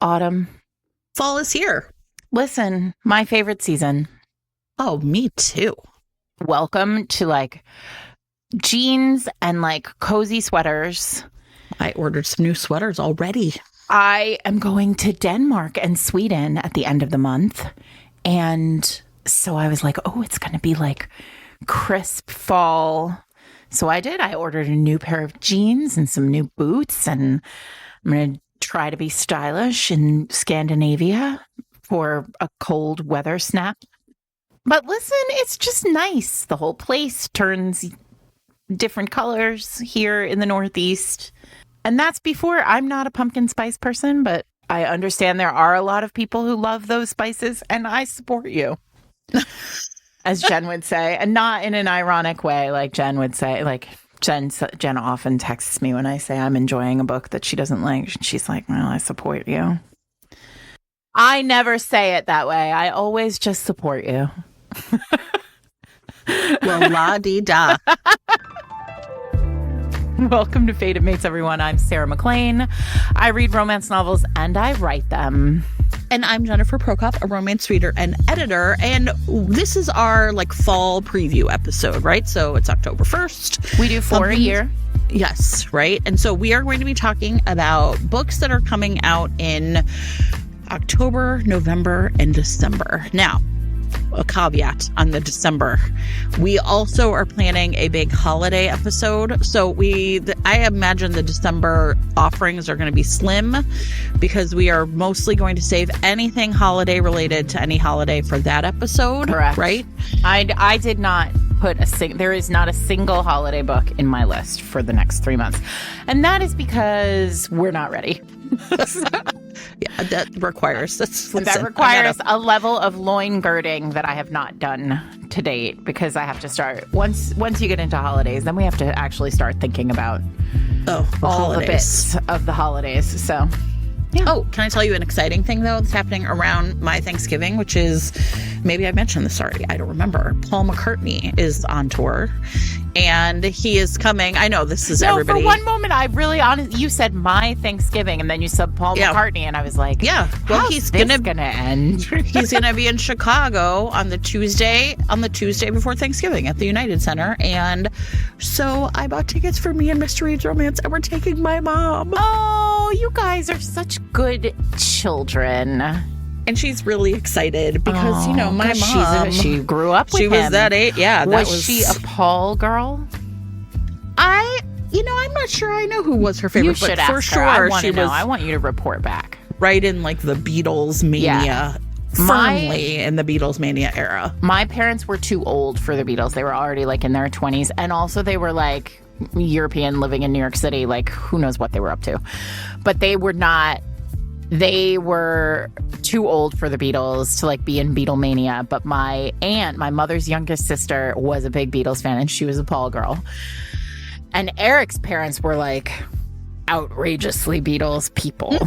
Autumn. Fall is here. Listen, my favorite season. Oh, me too. Welcome to like jeans and like cozy sweaters. I ordered some new sweaters already. I am going to Denmark and Sweden at the end of the month. And so I was like, oh, it's going to be like crisp fall. So I did. I ordered a new pair of jeans and some new boots. And I'm going to try to be stylish in Scandinavia for a cold weather snap. But listen, it's just nice. The whole place turns different colors here in the Northeast. And that's before, I'm not a pumpkin spice person, but I understand there are a lot of people who love those spices, and I support you, as Jen would say, and not in an ironic way like Jen would say. Like Jen often texts me when I say I'm enjoying a book that she doesn't like. She's like, well, I support you. I never say it that way. I always just support you. Well, la-dee-da. Welcome to Fated Mates, everyone. I'm Sarah McLean. I read romance novels and I write them. And I'm Jennifer Prokop, a romance reader and editor. And this is our fall preview episode, right? So it's October 1st. We do 4 a year. Yes, right? And so we are going to be talking about books that are coming out in October, November, and December. Now, a caveat on the December. We also are planning a big holiday episode. So I imagine the December offerings are going to be slim because we are mostly going to save anything holiday related to any holiday for that episode. Correct. Right? I did not put there is not a single holiday book in my list for the next 3 months. And that is because we're not ready. Yeah, that requires a level of loin girding that I have not done to date, because I have to start once you get into holidays, then we have to actually start thinking about all the bits of the holidays. So yeah. Oh, can I tell you an exciting thing, though, that's happening around my Thanksgiving, which is, maybe I mentioned this already, I don't remember. Paul McCartney is on tour, and he is coming. I know this is everybody. For one moment, you said my Thanksgiving, and then you said Paul McCartney, and I was like, yeah, well, he's gonna end. He's gonna be in Chicago on the Tuesday before Thanksgiving at the United Center, and so I bought tickets for me and Mr. Reed's Romance, and we're taking my mom. Oh, you guys are such good children. And she's really excited because, my mom, she grew up with him. She was that age. Yeah. Was she a Paul girl? I'm not sure I know who was her favorite. You should ask for sure, her. I want she to know. was I want you to report back. Right in the Beatles mania, firmly in the Beatles mania era. My parents were too old for the Beatles. They were already in their 20s. And also they were European, living in New York City. Who knows what they were up to. But they were not. They were too old for the Beatles to be in Beatlemania. But my aunt, my mother's youngest sister, was a big Beatles fan, and she was a Paul girl. And Eric's parents were outrageously Beatles people,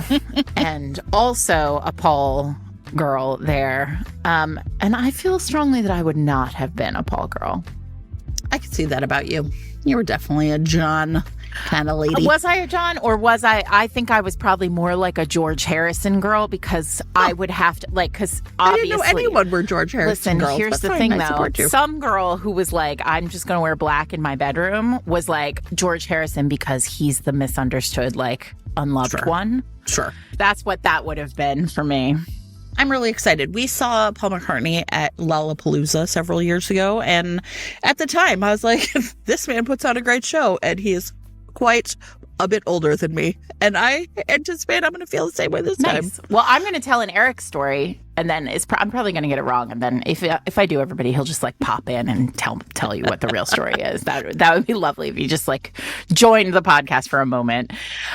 and also a Paul girl there. And I feel strongly that I would not have been a Paul girl. I could see that about you. You were definitely a John kind of lady. Was I a John, or was I think I was probably more like a George Harrison girl, because I would have to because obviously I didn't know anyone were George Harrison girls. Here's the thing though. Some girl who was I'm just going to wear black in my bedroom was George Harrison because he's the misunderstood, unloved one. Sure. That's what that would have been for me. I'm really excited. We saw Paul McCartney at Lollapalooza several years ago, and at the time I was like, this man puts on a great show, and he is quite a bit older than me, and I anticipate I'm going to feel the same way this time. Well, I'm going to tell an Eric story, and then I'm probably going to get it wrong, and then if I do, everybody, he'll just pop in and tell you what the real story is. That would be lovely if you just joined the podcast for a moment.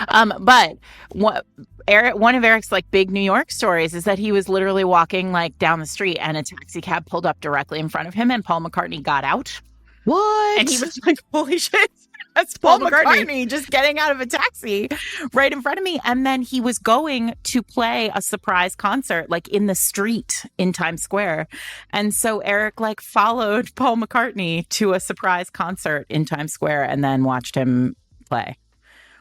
But one of Eric's big New York stories is that he was literally walking down the street, and a taxi cab pulled up directly in front of him, and Paul McCartney got out. What? And he was like, holy shit. That's Paul McCartney just getting out of a taxi right in front of me. And then he was going to play a surprise concert in the street in Times Square. And so Eric followed Paul McCartney to a surprise concert in Times Square and then watched him play,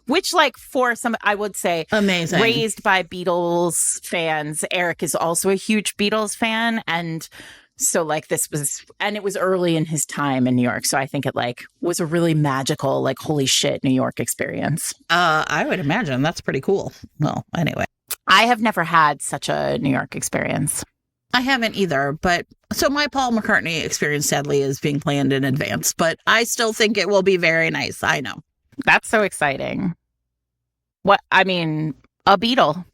which like for some, I would say Amazing. raised by Beatles fans. Eric is also a huge Beatles fan. And so like this was, and it was early in his time in New York. So I think it like was a really magical, like, holy shit, New York experience. I would imagine that's pretty cool. Well, anyway. I have never had such a New York experience. I haven't either, but so my Paul McCartney experience sadly is being planned in advance, but I still think it will be very nice. I know. That's so exciting. What, I mean, a Beatle.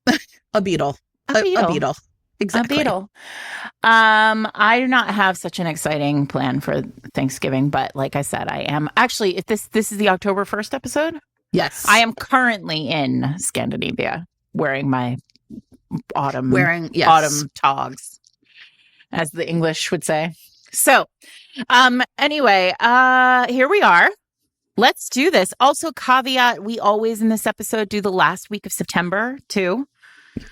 A Beatle. A Beatle. A Beatle. Exactly. A Beatle. I do not have such an exciting plan for Thanksgiving, but like I said, I am actually, if this is the October 1st episode. Yes. I am currently in Scandinavia wearing my autumn togs, as the English would say. So, anyway, here we are. Let's do this. Also, caveat, we always in this episode do the last week of September too.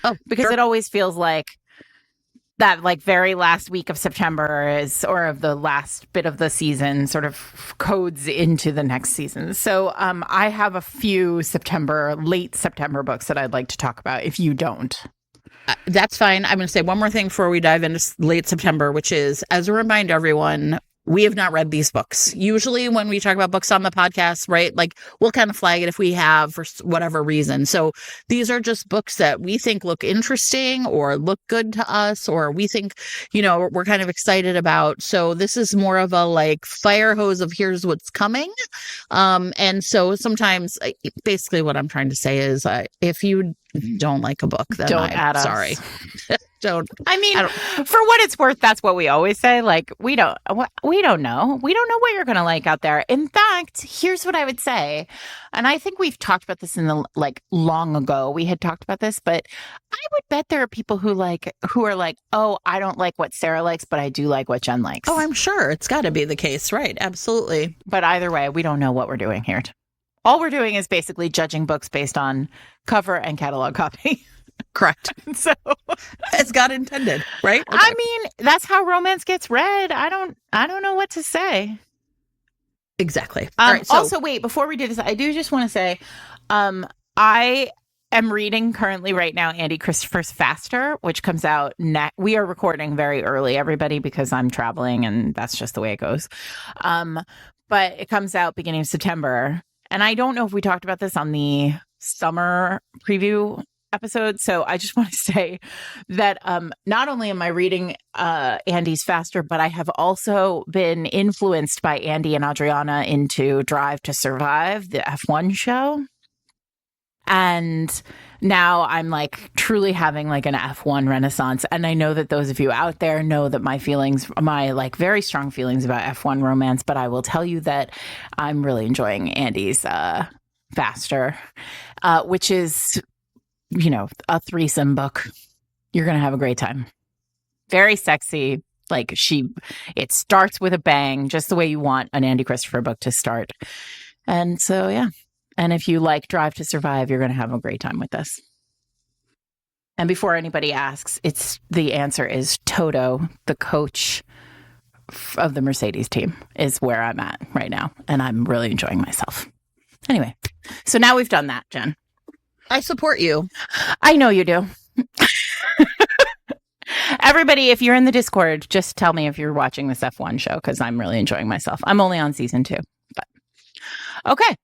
Oh, because sure. it always feels like that like very last week of September is, or of the last bit of the season sort of codes into the next season. So I have a few late September books that I'd like to talk about if you don't. That's fine. I'm going to say one more thing before we dive into late September, which is, as a reminder, everyone, we have not read these books. Usually when we talk about books on the podcast, right, like we'll kind of flag it if we have for whatever reason. So these are just books that we think look interesting or look good to us, or we think, you know, we're kind of excited about. So this is more of a like fire hose of here's what's coming. And so sometimes basically what I'm trying to say is if you don't like a book, then Don't add us. Sorry. Don't. I mean, for what it's worth, that's what we always say. Like, we don't know. We don't know what you're going to like out there. In fact, here's what I would say. And I think we've talked about this in the, like, long ago. We had talked about this, but I would bet there are people who are like, oh, I don't like what Sarah likes, but I do like what Jen likes. Oh, I'm sure it's got to be the case. Right. Absolutely. But either way, we don't know what we're doing here. All we're doing is basically judging books based on cover and catalog copy. Correct. So as God intended, right? Okay. I mean, that's how romance gets read. I don't know what to say. Exactly. All right, also, wait, before we do this, I do just want to say, I am reading currently right now Andy Christopher's Faster, which comes out we are recording very early, everybody, because I'm traveling and that's just the way it goes. But it comes out beginning of September. And I don't know if we talked about this on the summer preview episode. So I just want to say that not only am I reading Andy's Faster, but I have also been influenced by Andy and Adriana into Drive to Survive, the F1 show. And now I'm like truly having like an F1 renaissance. And I know that those of you out there know that my like very strong feelings about F1 romance, but I will tell you that I'm really enjoying Andy's Faster, which is, you know, a threesome book. You're going to have a great time. Very sexy. Like it starts with a bang, just the way you want an Andy Christopher book to start. And so, yeah. And if you like Drive to Survive, you're going to have a great time with this. And before anybody asks, the answer is Toto, the coach of the Mercedes team, is where I'm at right now. And I'm really enjoying myself. Anyway, so now we've done that, Jen. I support you. I know you do. Everybody, if you're in the Discord, just tell me if you're watching this F1 show, because I'm really enjoying myself. I'm only on season 2. But okay.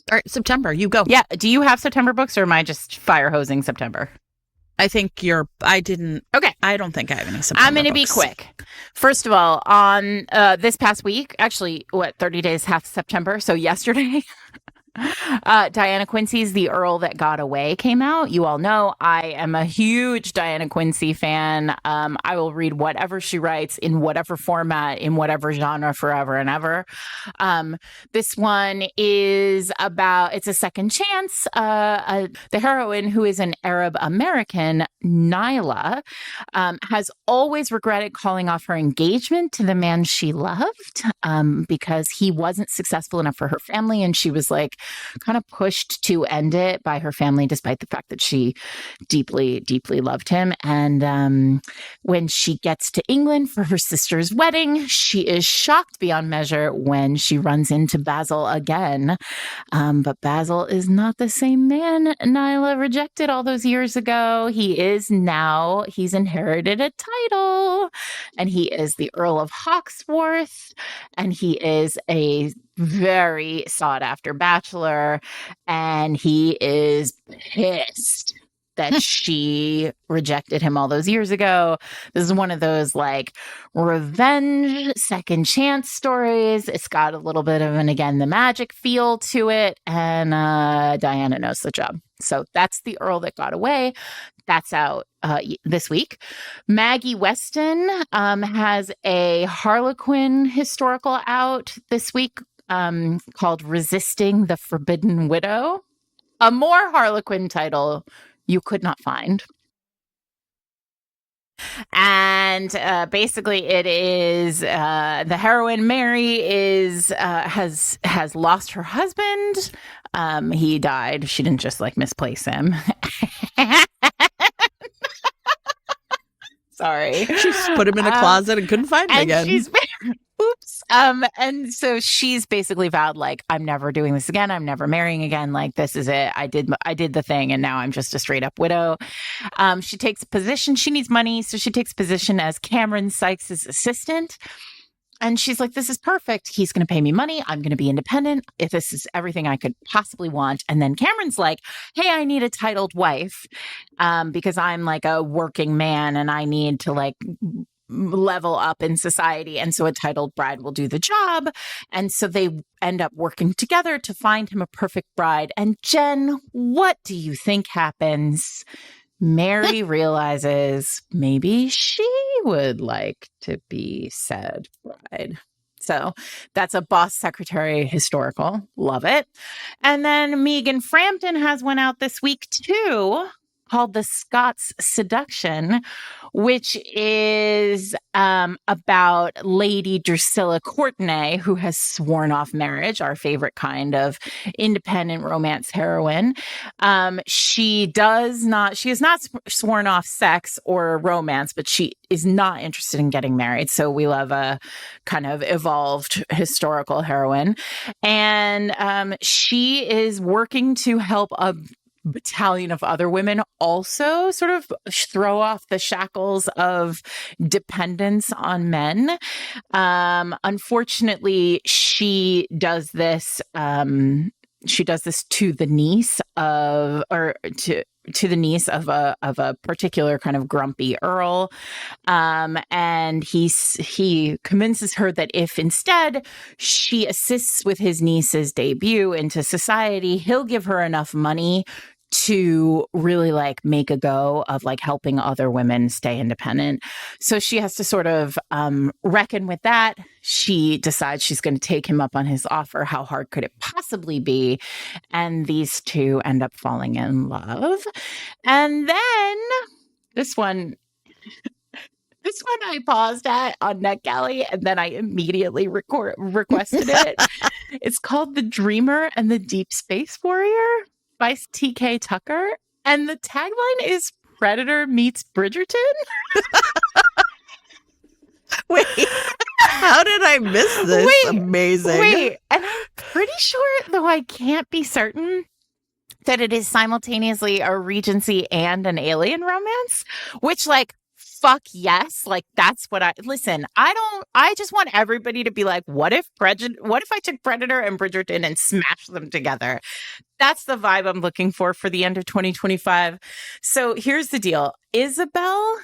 All right, September, you go. Yeah. Do you have September books, or am I just fire hosing September? I think I didn't. Okay. I don't think I have any September I'm going to be quick. First of all, on this past week, actually, 30 days, half September. So yesterday, Diana Quincy's The Earl That Got Away came out. You all know I am a huge Diana Quincy fan. I will read whatever she writes in whatever format, in whatever genre, forever and ever. This one is it's a second chance. The heroine, who is an Arab American, Nyla, has always regretted calling off her engagement to the man she loved because he wasn't successful enough for her family. And she was like, kind of pushed to end it by her family, despite the fact that she deeply, deeply loved him. And when she gets to England for her sister's wedding, she is shocked beyond measure when she runs into Basil again. But Basil is not the same man Nyla rejected all those years ago. He's inherited a title, and he is the Earl of Hawksworth, and he is a very sought after bachelor, and he is pissed that she rejected him all those years ago. This is one of those like revenge, second chance stories. It's got a little bit of an Again the Magic feel to it, and Diana knows the job. So that's The Earl That Got Away. That's out this week. Maggie Weston has a Harlequin historical out this week called Resisting the Forbidden Widow. A more Harlequin title you could not find. And basically, it is the heroine Mary has lost her husband. He died. She didn't just like misplace him. Sorry, she just put him in a closet and couldn't find him again. Oops. And so she's basically vowed, like, I'm never doing this again. I'm never marrying again. Like, this is it. I did the thing, and now I'm just a straight up widow. She takes a position. She needs money, so she takes a position as Cameron Sykes' assistant. And she's like, this is perfect. He's going to pay me money. I'm going to be independent. If this is everything I could possibly want. And then Cameron's like, hey, I need a titled wife because I'm like a working man and I need to like level up in society. And so a titled bride will do the job. And so they end up working together to find him a perfect bride. And Jen, what do you think happens? Mary realizes maybe she would like to be said bride. So that's a Boss Secretary historical. Love it. And then Megan Frampton has one out this week too, called The Scots Seduction, which is about Lady Drusilla Courtenay, who has sworn off marriage, our favorite kind of independent romance heroine. She has not sworn off sex or romance, but she is not interested in getting married. So we love a kind of evolved historical heroine. And she is working to help a battalion of other women also sort of throw off the shackles of dependence on men. Unfortunately, she does this. She does this to the niece of, or to the niece of a particular kind of grumpy earl, and he convinces her that if instead she assists with his niece's debut into society, he'll give her enough money to really like make a go of like helping other women stay independent. So she has to sort of reckon with that. She decides she's going to take him up on his offer. How hard could it possibly be? And these two end up falling in love. And then this one I paused at on NetGalley, and then I immediately requested it. It's called The Dreamer and the Deep Space Warrior by T.K. Tucker. And the tagline is Predator meets Bridgerton. Wait, how did I miss this? Amazing. Wait, and I'm pretty sure, though I can't be certain, that it is simultaneously a Regency and an alien romance, which like, fuck yes. Like that's what I just want everybody to be like, what if I took Predator and Bridgerton and smashed them together? That's the vibe I'm looking for the end of 2025. So here's the deal. Isabel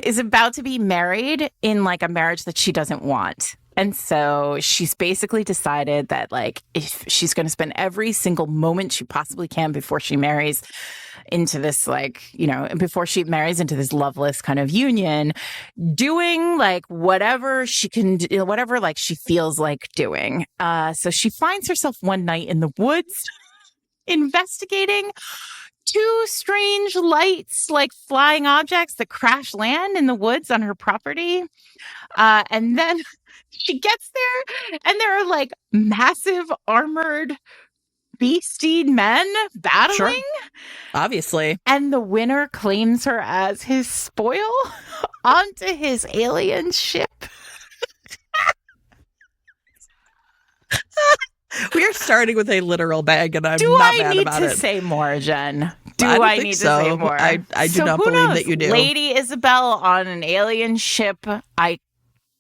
is about to be married in like a marriage that she doesn't want. And so she's basically decided that like if she's going to spend every single moment she possibly can before she marries into this like, before she marries into this loveless kind of union, doing like whatever she can do, whatever like she feels like doing. So she finds herself one night in the woods investigating two strange lights, like flying objects that crash land in the woods on her property. And then She gets there and there are like massive armored beastie men battling. Sure. Obviously. And the winner claims her as his spoil onto his alien ship. We are starting with a literal bag, and I'm Do not I mad need about to it. say more, Jen? I don't think Need so. to say more? I do not who believe knows? that you do. Lady Isabel on an alien ship. I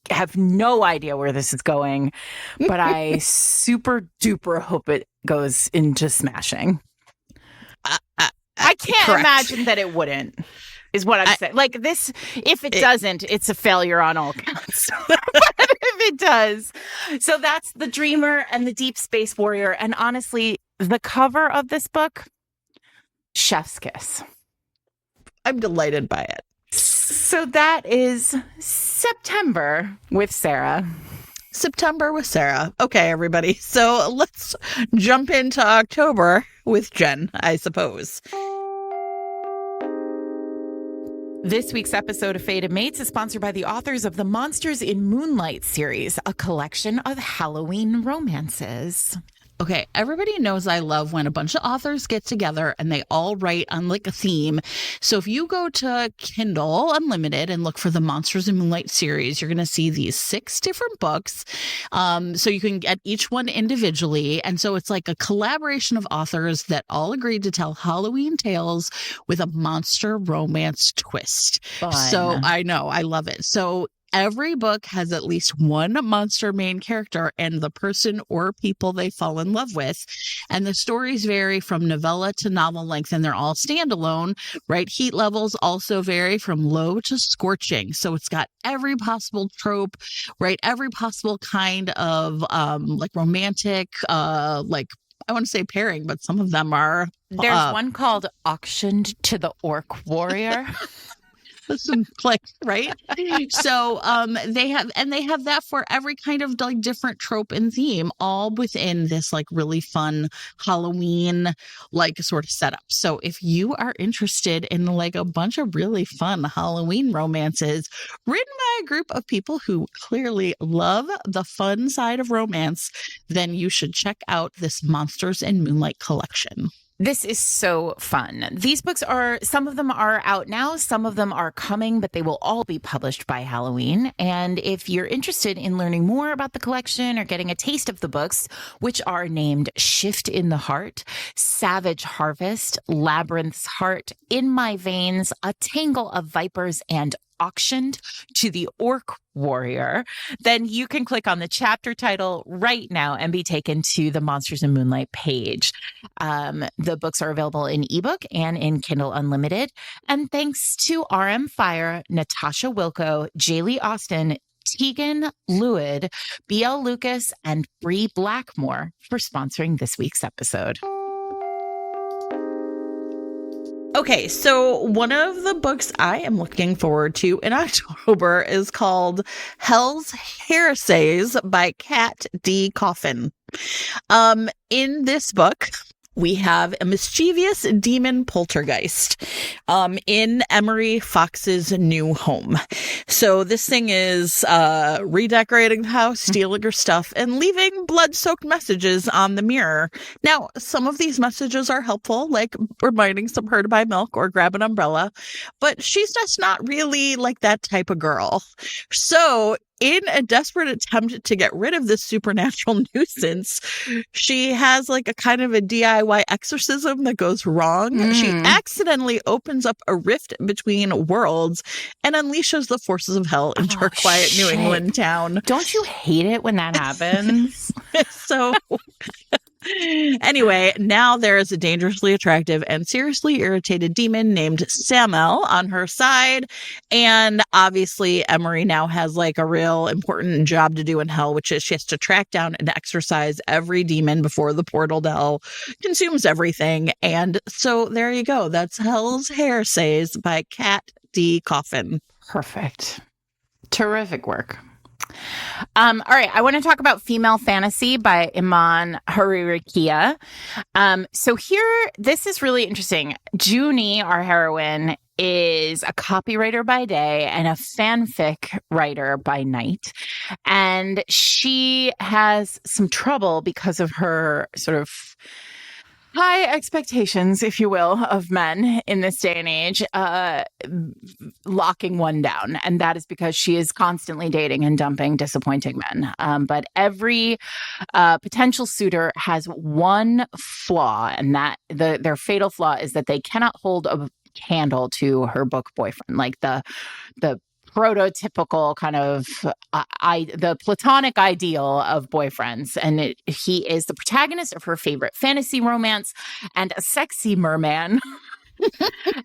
have no idea where this is going, but I super duper hope it goes into smashing. I can't correct. imagine that it wouldn't, is what I'm saying. Like this, if it doesn't, it's a failure on all counts. But if it does. So that's The Dreamer and the Deep Space Warrior. And honestly, the cover of this book, chef's kiss. I'm delighted by it. So that is September with Sarah. September with Sarah. Okay, everybody. So let's jump into October with Jen, I suppose. This week's episode of Fated Mates is sponsored by the authors of the Monsters in Moonlight series, a collection of Halloween romances. Okay, everybody knows I love when a bunch of authors get together and they all write on like a theme. So if you go to Kindle Unlimited and look for the Monsters in Moonlight series, you're going to see these 6 different books. So you can get each one individually. And so it's like a collaboration of authors that all agreed to tell Halloween tales with a monster romance twist. Fun. So I know, I love it. So every book has at least one monster main character and the person or people they fall in love with. And the stories vary from novella to novel length, and they're all standalone, right? Heat levels also vary from low to scorching. So it's got every possible trope, right? Every possible kind of like romantic, like I want to say pairing, but some of them are. There's one called Auctioned to the Orc Warrior. Listen, like, right? So they have that for every kind of like different trope and theme, all within this like really fun Halloween like sort of setup. So if you are interested in like a bunch of really fun Halloween romances written by a group of people who clearly love the fun side of romance, then you should check out this Monsters in Moonlight collection. This is so fun. These books some of them are out now, some of them are coming, but they will all be published by Halloween. And if you're interested in learning more about the collection or getting a taste of the books, which are named Shift in the Heart, Savage Harvest, Labyrinth's Heart, In My Veins, A Tangle of Vipers, and Auctioned to the Orc Warrior, then you can click on the chapter title right now and be taken to the Monsters in Moonlight page. The books are available in ebook and in Kindle Unlimited. And thanks to RM Fire, Natasha Wilco, Jaylee Austin, Tegan Lewid, BL Lucas, and Bree Blackmore for sponsoring this week's episode. Okay, so one of the books I am looking forward to in October is called Hell's Heresies by Kat D. Coffin. In this book, we have a mischievous demon poltergeist in Emery Fox's new home. So this thing is redecorating the house, stealing her stuff, and leaving blood-soaked messages on the mirror. Now, some of these messages are helpful, like reminding her to buy milk or grab an umbrella, but she's just not really like that type of girl. So in a desperate attempt to get rid of this supernatural nuisance, she has like a kind of a DIY exorcism that goes wrong. She accidentally opens up a rift between worlds and unleashes the forces of hell into her quiet New England town. Don't you hate it when that happens? So anyway, now there is a dangerously attractive and seriously irritated demon named Samel on her side. And obviously, Emery now has like a real important job to do in hell, which is she has to track down and exorcise every demon before the portal to hell consumes everything. And so there you go. That's Hell's Heresies by Kat D. Coffin. Perfect. Terrific work. All right, I want to talk about Female Fantasy by Iman Haririkia. So here, this is really interesting. Junie, our heroine, is a copywriter by day and a fanfic writer by night. And she has some trouble because of her sort of high expectations, if you will, of men in this day and age, locking one down. And that is because she is constantly dating and dumping disappointing men. But every potential suitor has one flaw, and that their fatal flaw is that they cannot hold a candle to her book boyfriend, like the prototypical kind of the platonic ideal of boyfriends. And he is the protagonist of her favorite fantasy romance and a sexy merman.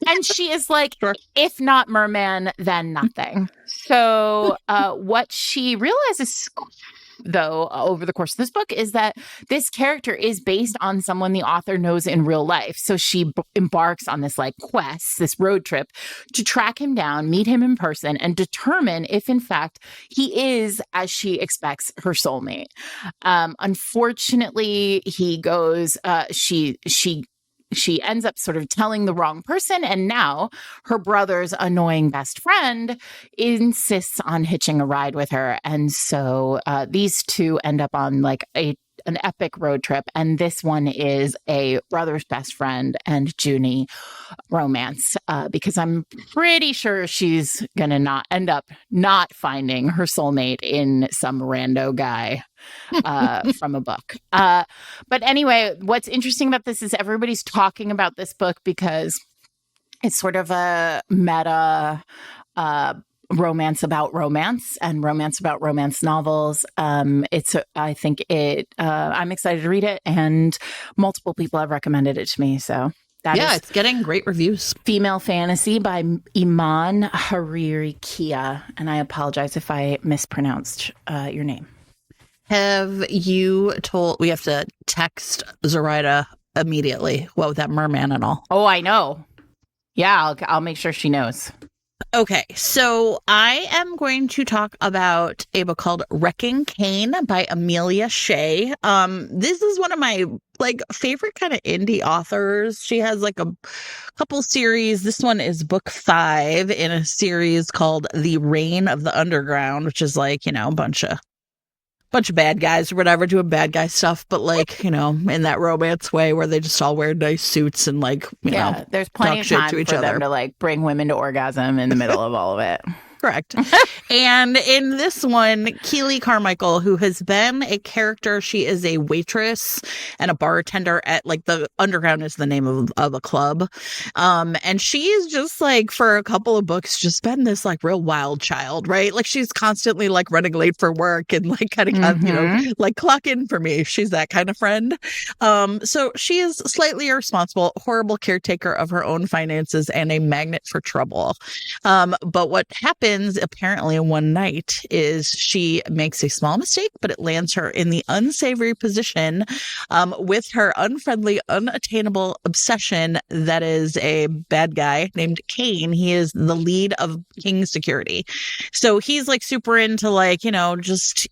And she is like, Sure. if not merman, then nothing. So what she realizes, though, over the course of this book is that this character is based on someone the author knows in real life. So she embarks on this like quest, this road trip to track him down, meet him in person, and determine if in fact he is, as she expects, her soulmate. Unfortunately, he goes, she ends up sort of telling the wrong person, and now her brother's annoying best friend insists on hitching a ride with her. And so these two end up on like an epic road trip, and this one is a brother's best friend and Junie romance, because I'm pretty sure she's gonna not end up not finding her soulmate in some rando guy from a book. But anyway, what's interesting about this is everybody's talking about this book because it's sort of a meta romance about romance and romance about romance novels. I'm excited to read it, and multiple people have recommended it to me. So it's getting great reviews. Female Fantasy by Iman Hariri Kia. And I apologize if I mispronounced your name. Have you told, we have to text Zoraida immediately, what with that merman and all? Oh, I know. Yeah, I'll make sure she knows. Okay, so I am going to talk about a book called Wrecking Cain by Amelia Shea. This is one of my like favorite kind of indie authors. She has like a couple series. This one is book 5 in a series called The Reign of the Underground, which is like, you know, a bunch of bad guys or whatever doing bad guy stuff, but like, you know, in that romance way where they just all wear nice suits and like, you know, there's plenty of time for them to like bring women to orgasm in the middle of all of it. Correct. And in this one, Keely Carmichael, who has been a character, she is a waitress and a bartender at like the Underground is the name of a club. And she's just like for a couple of books just been this like real wild child, right? Like she's constantly like running late for work and like kind of, you know, like clock in for me. She's that kind of friend. So she is slightly irresponsible, horrible caretaker of her own finances and a magnet for trouble. But what happens apparently one night is she makes a small mistake, but it lands her in the unsavory position with her unfriendly, unattainable obsession that is a bad guy named Cain. He is the lead of King Security. So he's like super into like, you know, just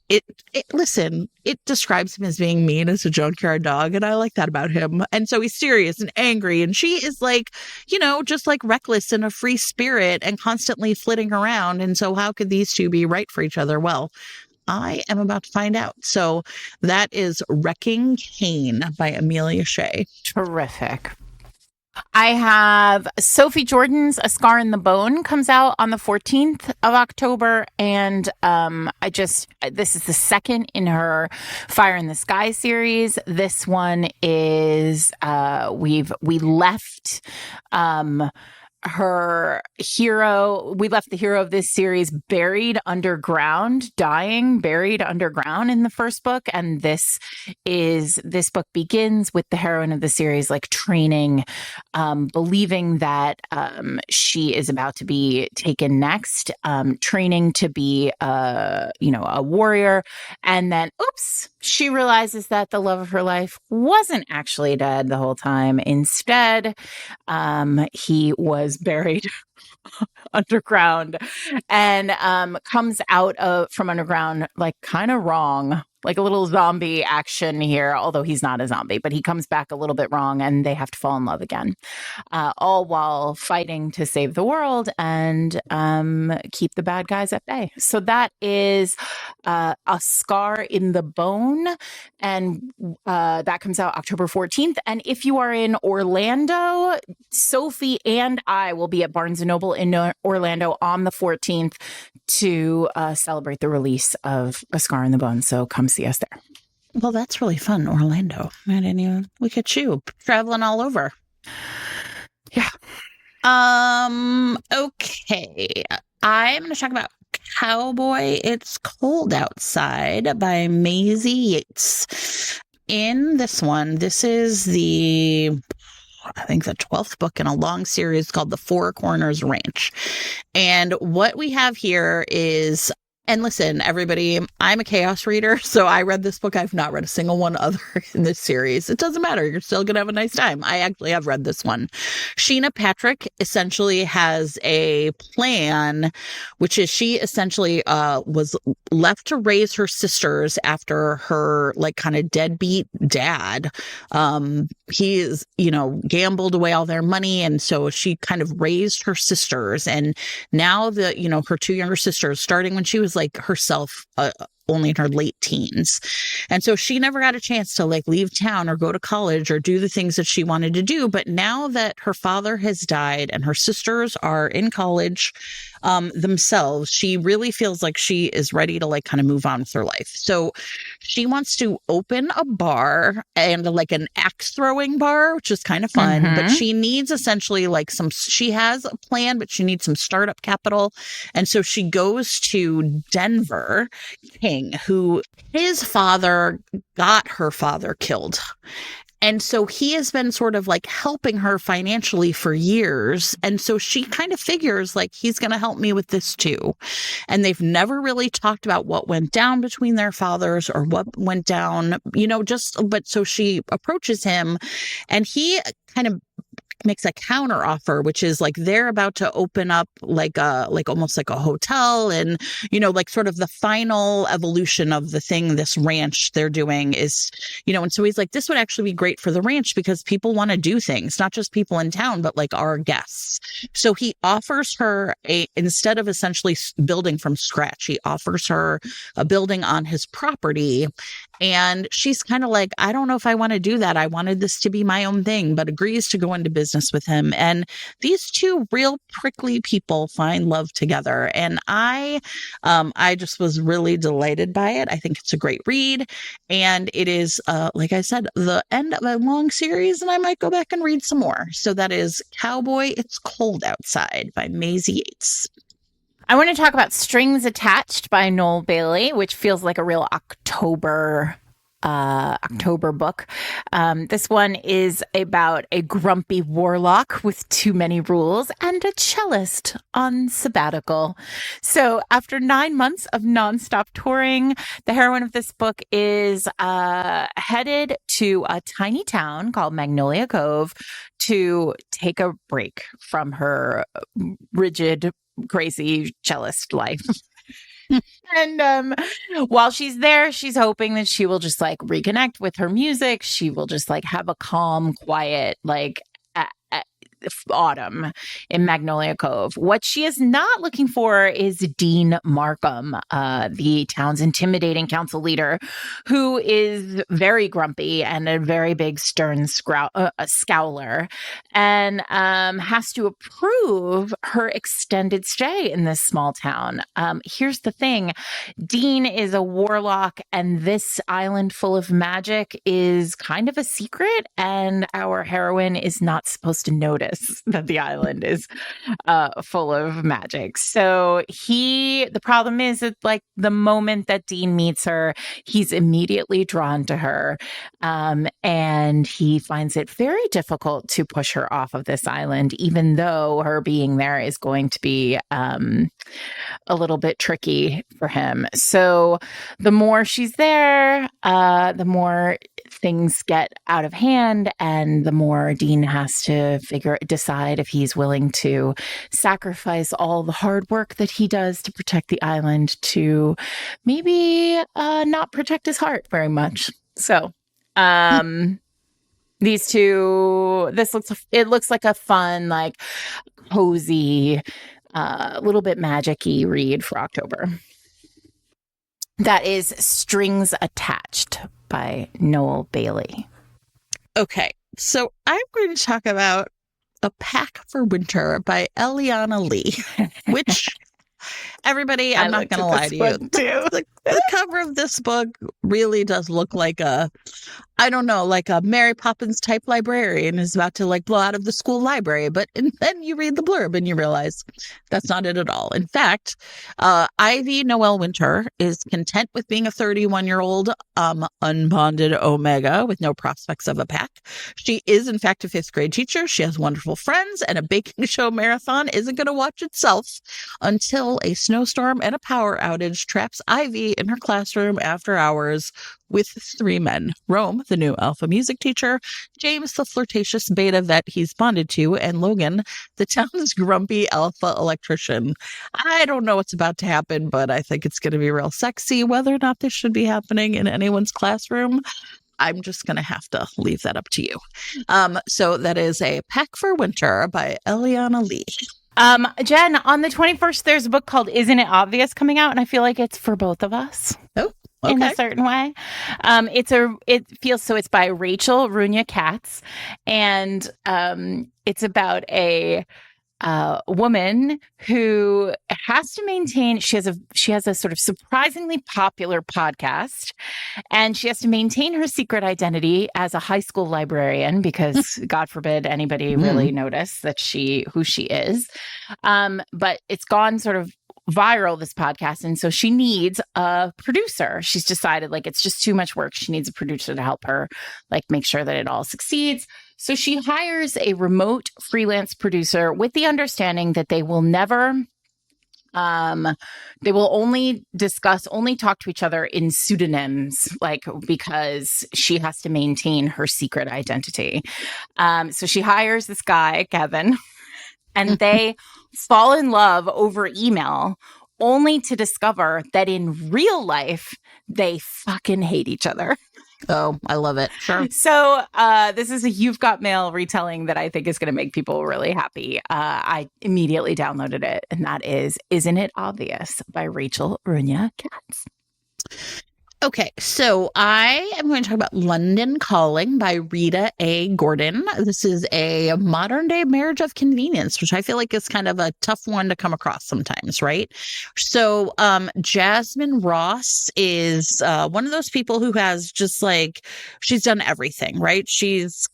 listen, it describes him as being mean as a junkyard dog. And I like that about him. And so he's serious and angry. And she is like, you know, just like reckless and a free spirit and constantly flitting around. And so how could these two be right for each other? Well, I am about to find out. So that is Wrecking Cain by Amelia Shea. Terrific. I have Sophie Jordan's A Scar in the Bone comes out on the 14th of October. And this is the second in her Fire in the Sky series. This one is, we left, the hero of this series buried underground in the first book. And this book begins with the heroine of the series like training, believing that she is about to be taken next, training to be a warrior. And then, oops, she realizes that the love of her life wasn't actually dead the whole time. Instead, he was buried underground and comes out from underground like kind of wrong, like a little zombie action here, although he's not a zombie, but he comes back a little bit wrong and they have to fall in love again, all while fighting to save the world and keep the bad guys at bay. So that is A Scar in the Bone, and that comes out October 14th. And if you are in Orlando, Sophie and I will be at Barnes & Noble in Orlando on the 14th to celebrate the release of A Scar in the Bone. So come see us there. Well, that's really fun, Orlando. I didn't even look at you traveling all over. Yeah. Okay. I'm going to talk about Cowboy, It's Cold Outside by Maisie Yates. In this one, this is I think the 12th book in a long series called The Four Corners Ranch. And what we have here is, and listen, everybody, I'm a chaos reader, so I read this book. I've not read a single one other in this series. It doesn't matter. You're still going to have a nice time. I actually have read this one. Sheena Patrick essentially has a plan, which is she essentially was left to raise her sisters after her like kind of deadbeat dad. He is, gambled away all their money. And so she kind of raised her sisters. And now her two younger sisters, starting when she was like herself, only in her late teens. And so she never got a chance to like leave town or go to college or do the things that she wanted to do. But now that her father has died and her sisters are in college themselves, she really feels like she is ready to like kind of move on with her life. So she wants to open a bar and like an axe throwing bar, which is kind of fun, but she needs essentially like she has a plan, but she needs some startup capital. And so she goes to Denver King, who his father got her father killed. And so he has been sort of like helping her financially for years. And so she kind of figures like he's going to help me with this too. And they've never really talked about what went down between their fathers or what went down, but so she approaches him and he kind of makes a counter offer, which is like they're about to open up like almost like a hotel, and like sort of the final evolution of the thing this ranch they're doing is, and so he's like, this would actually be great for the ranch because people want to do things, not just people in town, but like our guests. So he offers her instead of essentially building from scratch, he offers her a building on his property. And she's kind of like, I don't know if I want to do that. I wanted this to be my own thing, but agrees to go into business with him. And these two real prickly people find love together. And I just was really delighted by it. I think it's a great read. And it is, like I said, the end of a long series, and I might go back and read some more. So that is Cowboy, It's Cold Outside by Maisie Yates. I want to talk about Strings Attached by Noel Bailey, which feels like a real October book. This one is about a grumpy warlock with too many rules and a cellist on sabbatical. So after 9 months of nonstop touring, the heroine of this book is headed to a tiny town called Magnolia Cove to take a break from her rigid, crazy cellist life. And while she's there, she's hoping that she will just like reconnect with her music. She will just like have a calm, quiet, like autumn in Magnolia Cove. What she is not looking for is Dean Markham, the town's intimidating council leader, who is very grumpy and a very big stern scowler, and has to approve her extended stay in this small town. Here's the thing. Dean is a warlock, and this island full of magic is kind of a secret, and our heroine is not supposed to notice that the island is full of magic. So the problem is that like the moment that Dean meets her, he's immediately drawn to her, and he finds it very difficult to push her off of this island, even though her being there is going to be a little bit tricky for him. So the more she's there, the more things get out of hand, and the more Dean has to figure or decide if he's willing to sacrifice all the hard work that he does to protect the island to maybe not protect his heart very much. So, these two, it looks like a fun, like cozy, a little bit magic-y read for October. That is Strings Attached by Noel Bailey. Okay, so I'm going to talk about A Pack for Winter by Eliana Lee, which everybody, I'm not going to lie to you. The cover of this book really does look like I don't know, like a Mary Poppins type librarian is about to like blow out of the school library. But then you read the blurb and you realize that's not it at all. In fact, Ivy Noel Winter is content with being a 31-year-old unbonded Omega with no prospects of a pack. She is, in fact, a 5th grade teacher. She has wonderful friends, and a baking show marathon isn't going to watch itself until a snowstorm and a power outage traps Ivy in her classroom after hours with 3 men: Rome, the new alpha music teacher; James, the flirtatious beta vet he's bonded to; and Logan, the town's grumpy alpha electrician. I don't know what's about to happen, but I think it's going to be real sexy. Whether or not this should be happening in anyone's classroom, I'm just going to have to leave that up to you. So that is A Pack for Winter by Eliana Lee. Jen, on the 21st, there's a book called Isn't It Obvious coming out, and I feel like it's for both of us. Oh. Okay. In a certain way. It's by Rachel Runya Katz, and it's about a woman who has to maintain, she has a sort of surprisingly popular podcast, and she has to maintain her secret identity as a high school librarian because God forbid anybody really notice that who she is. But it's gone sort of viral, this podcast, and so she needs a producer. She's decided like it's just too much work. She needs a producer to help her like make sure that it all succeeds. So she hires a remote freelance producer with the understanding that they will never they will only talk to each other in pseudonyms, like because she has to maintain her secret identity. So she hires this guy, Kevin, and they fall in love over email, only to discover that in real life, they fucking hate each other. Oh, I love it. Sure. So this is a You've Got Mail retelling that I think is going to make people really happy. I immediately downloaded it, and that is Isn't It Obvious by Rachel Runya Katz. Okay, so I am going to talk about London Calling by Rita A. Gordon. This is a modern day marriage of convenience, which I feel like is kind of a tough one to come across sometimes, right? So Jasmine Ross is one of those people who has just like, she's done everything, right? She's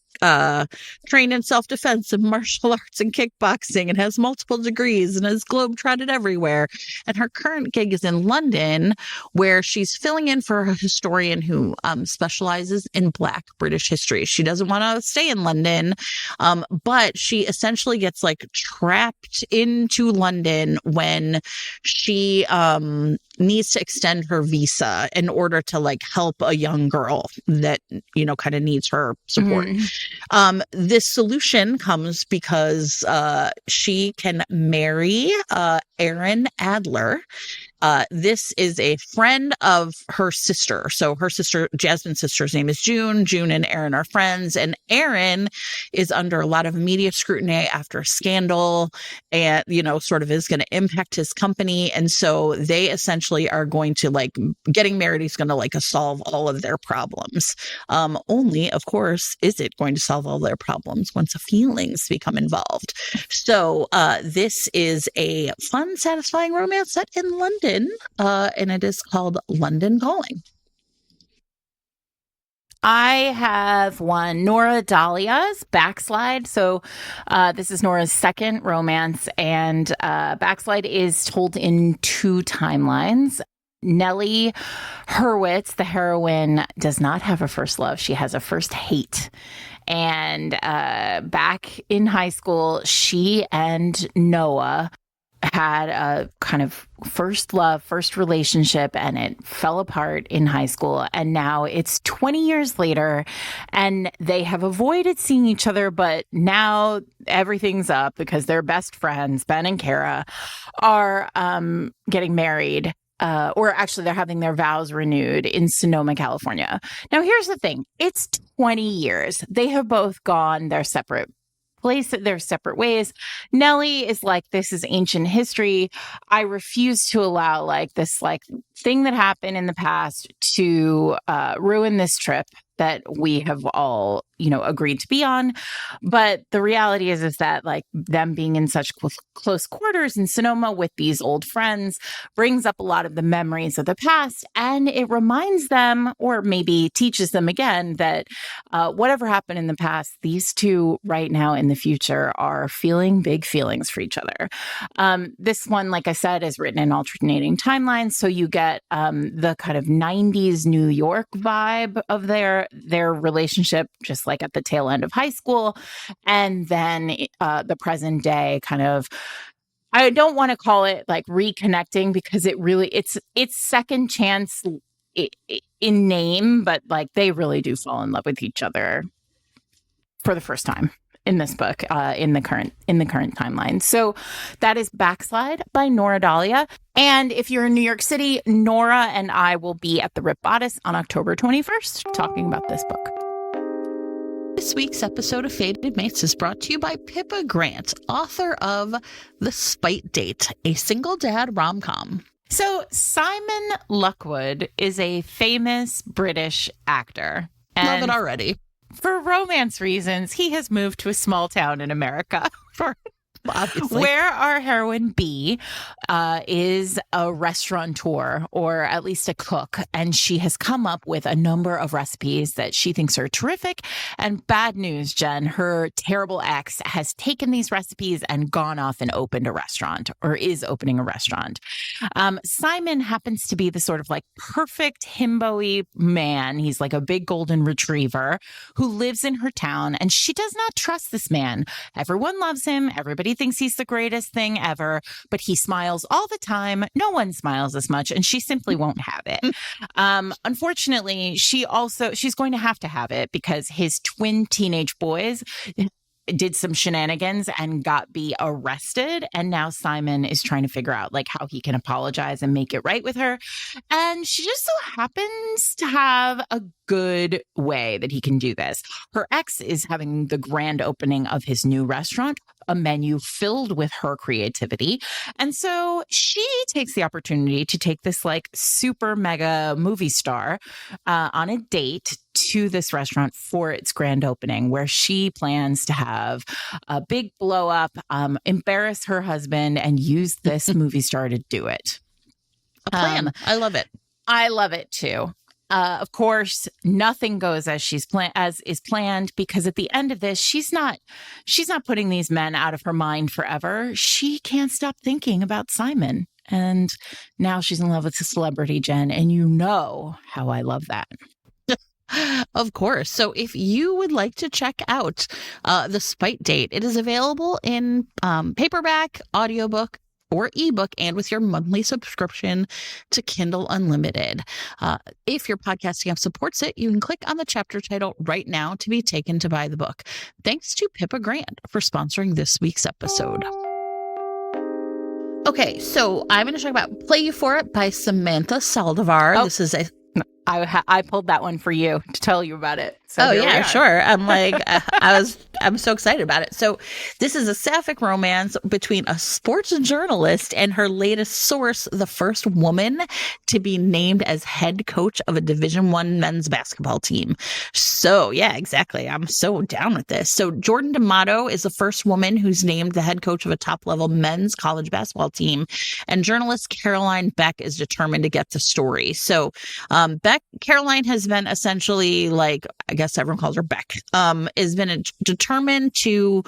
trained in self-defense and martial arts and kickboxing and has multiple degrees and has globe-trotted everywhere. And her current gig is in London, where she's filling in for a historian who specializes in Black British history. She doesn't want to stay in London, but she essentially gets like trapped into London when she needs to extend her visa in order to like help a young girl that, you know, kind of needs her support. This solution comes because she can marry Aaron Adler. This is a friend of her sister. So her sister, Jasmine's sister's name is June. June and Aaron are friends, and Aaron is under a lot of media scrutiny after a scandal and, you know, sort of is going to impact his company. And so they essentially are going to like, getting married is going to like solve all of their problems. Only, of course, is it going to solve all their problems once feelings become involved? So this is a fun, satisfying romance set in London. And it is called London Calling. I have one, Nora Dahlia's Backslide. So this is Nora's second romance, and Backslide is told in 2 timelines. Nellie Hurwitz, the heroine, does not have a first love. She has a first hate. And back in high school, she and Noah had a kind of first love, first relationship, and it fell apart in high school. And now it's 20 years later, and they have avoided seeing each other, but now everything's up because their best friends, Ben and Kara, are getting married. Or actually, they're having their vows renewed in Sonoma, California. Now, here's the thing. It's 20 years. They have both gone their separate their separate ways. Nellie is like, this is ancient history. I refuse to allow like this like thing that happened in the past to ruin this trip that we have all, agreed to be on. But the reality is that like them being in such close quarters in Sonoma with these old friends brings up a lot of the memories of the past. And it reminds them, or maybe teaches them again, that whatever happened in the past, these two right now in the future are feeling big feelings for each other. This one, like I said, is written in alternating timelines. So you get the kind of 90s New York vibe of their relationship, just like at the tail end of high school. And then the present day kind of, I don't want to call it like reconnecting because it's second chance in name, but like they really do fall in love with each other for the first time in this book, in the current timeline. So that is Backslide by Nora Dahlia. And if you're in New York City, Nora and I will be at the Rip Bodice on October 21st talking about this book. This week's episode of Fated Mates is brought to you by Pippa Grant, author of The Spite Date, a single dad rom-com. So Simon Lockwood is a famous British actor. Love it already. For romance reasons, he has moved to a small town in America. Obviously. Where our heroine B is a restaurateur, or at least a cook, and she has come up with a number of recipes that she thinks are terrific. And bad news, Jen, her terrible ex has taken these recipes and gone off and opened a restaurant, or is opening a restaurant. Simon happens to be the sort of like perfect himbo-y man. He's like a big golden retriever who lives in her town, and she does not trust this man. Everyone loves him. Everybody thinks he's the greatest thing ever, but he smiles all the time. No one smiles as much, and she simply won't have it. Unfortunately, she's going to have it because his twin teenage boys did some shenanigans and got B arrested. And now Simon is trying to figure out like how he can apologize and make it right with her. And she just so happens to have a good way that he can do this. Her ex is having the grand opening of his new restaurant, a menu filled with her creativity. And so she takes the opportunity to take this like super mega movie star on a date to this restaurant for its grand opening, where she plans to have a big blow up, embarrass her husband, and use this movie star to do it. A plan. I love it. I love it too. Of course, nothing goes as is planned, because at the end of this, she's not putting these men out of her mind forever. She can't stop thinking about Simon. And now she's in love with a celebrity, Jen. And you know how I love that. Of course. So if you would like to check out The Spite Date, it is available in paperback, audiobook, or ebook, and with your monthly subscription to Kindle Unlimited. If your podcasting app supports it, you can click on the chapter title right now to be taken to buy the book. Thanks to Pippa Grant for sponsoring this week's episode. Okay, so I'm going to talk about Play You For It by Samantha Saldivar. Oh. This is a I pulled that one for you to tell you about it. So yeah, sure. I'm like, I'm so excited about it. So this is a sapphic romance between a sports journalist and her latest source, the first woman to be named as head coach of a Division I men's basketball team. So yeah, exactly. I'm so down with this. So Jordan D'Amato is the first woman who's named the head coach of a top level men's college basketball team. And journalist Caroline Beck is determined to get the story. So Caroline has been essentially like, I guess everyone calls her Beck, has been determined determined to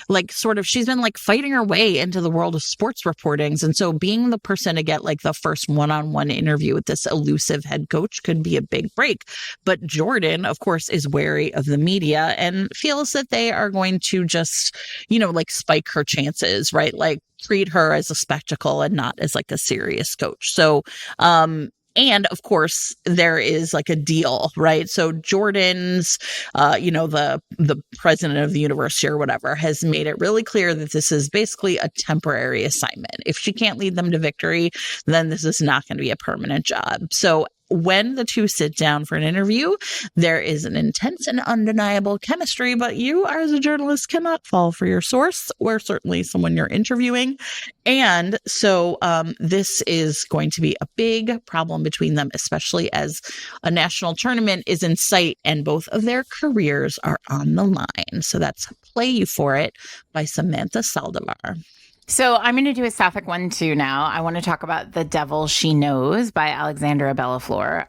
like sort of, she's been like fighting her way into the world of sports reportings. And so being the person to get like the first one-on-one interview with this elusive head coach could be a big break. But Jordan, of course, is wary of the media and feels that they are going to just, like spike her chances, right? Like treat her as a spectacle and not as like a serious coach. So, and of course, there is like a deal, right? So Jordan's, the president of the university or whatever has made it really clear that this is basically a temporary assignment. If she can't lead them to victory, then this is not going to be a permanent job. So when the two sit down for an interview, there is an intense and undeniable chemistry, but you as a journalist cannot fall for your source or certainly someone you're interviewing. And so this is going to be a big problem between them, especially as a national tournament is in sight and both of their careers are on the line. So that's Play You For It by Samantha Saldivar. So I'm going to do a sapphic one too now. I want to talk about The Devil She Knows by Alexandra Bellafleur.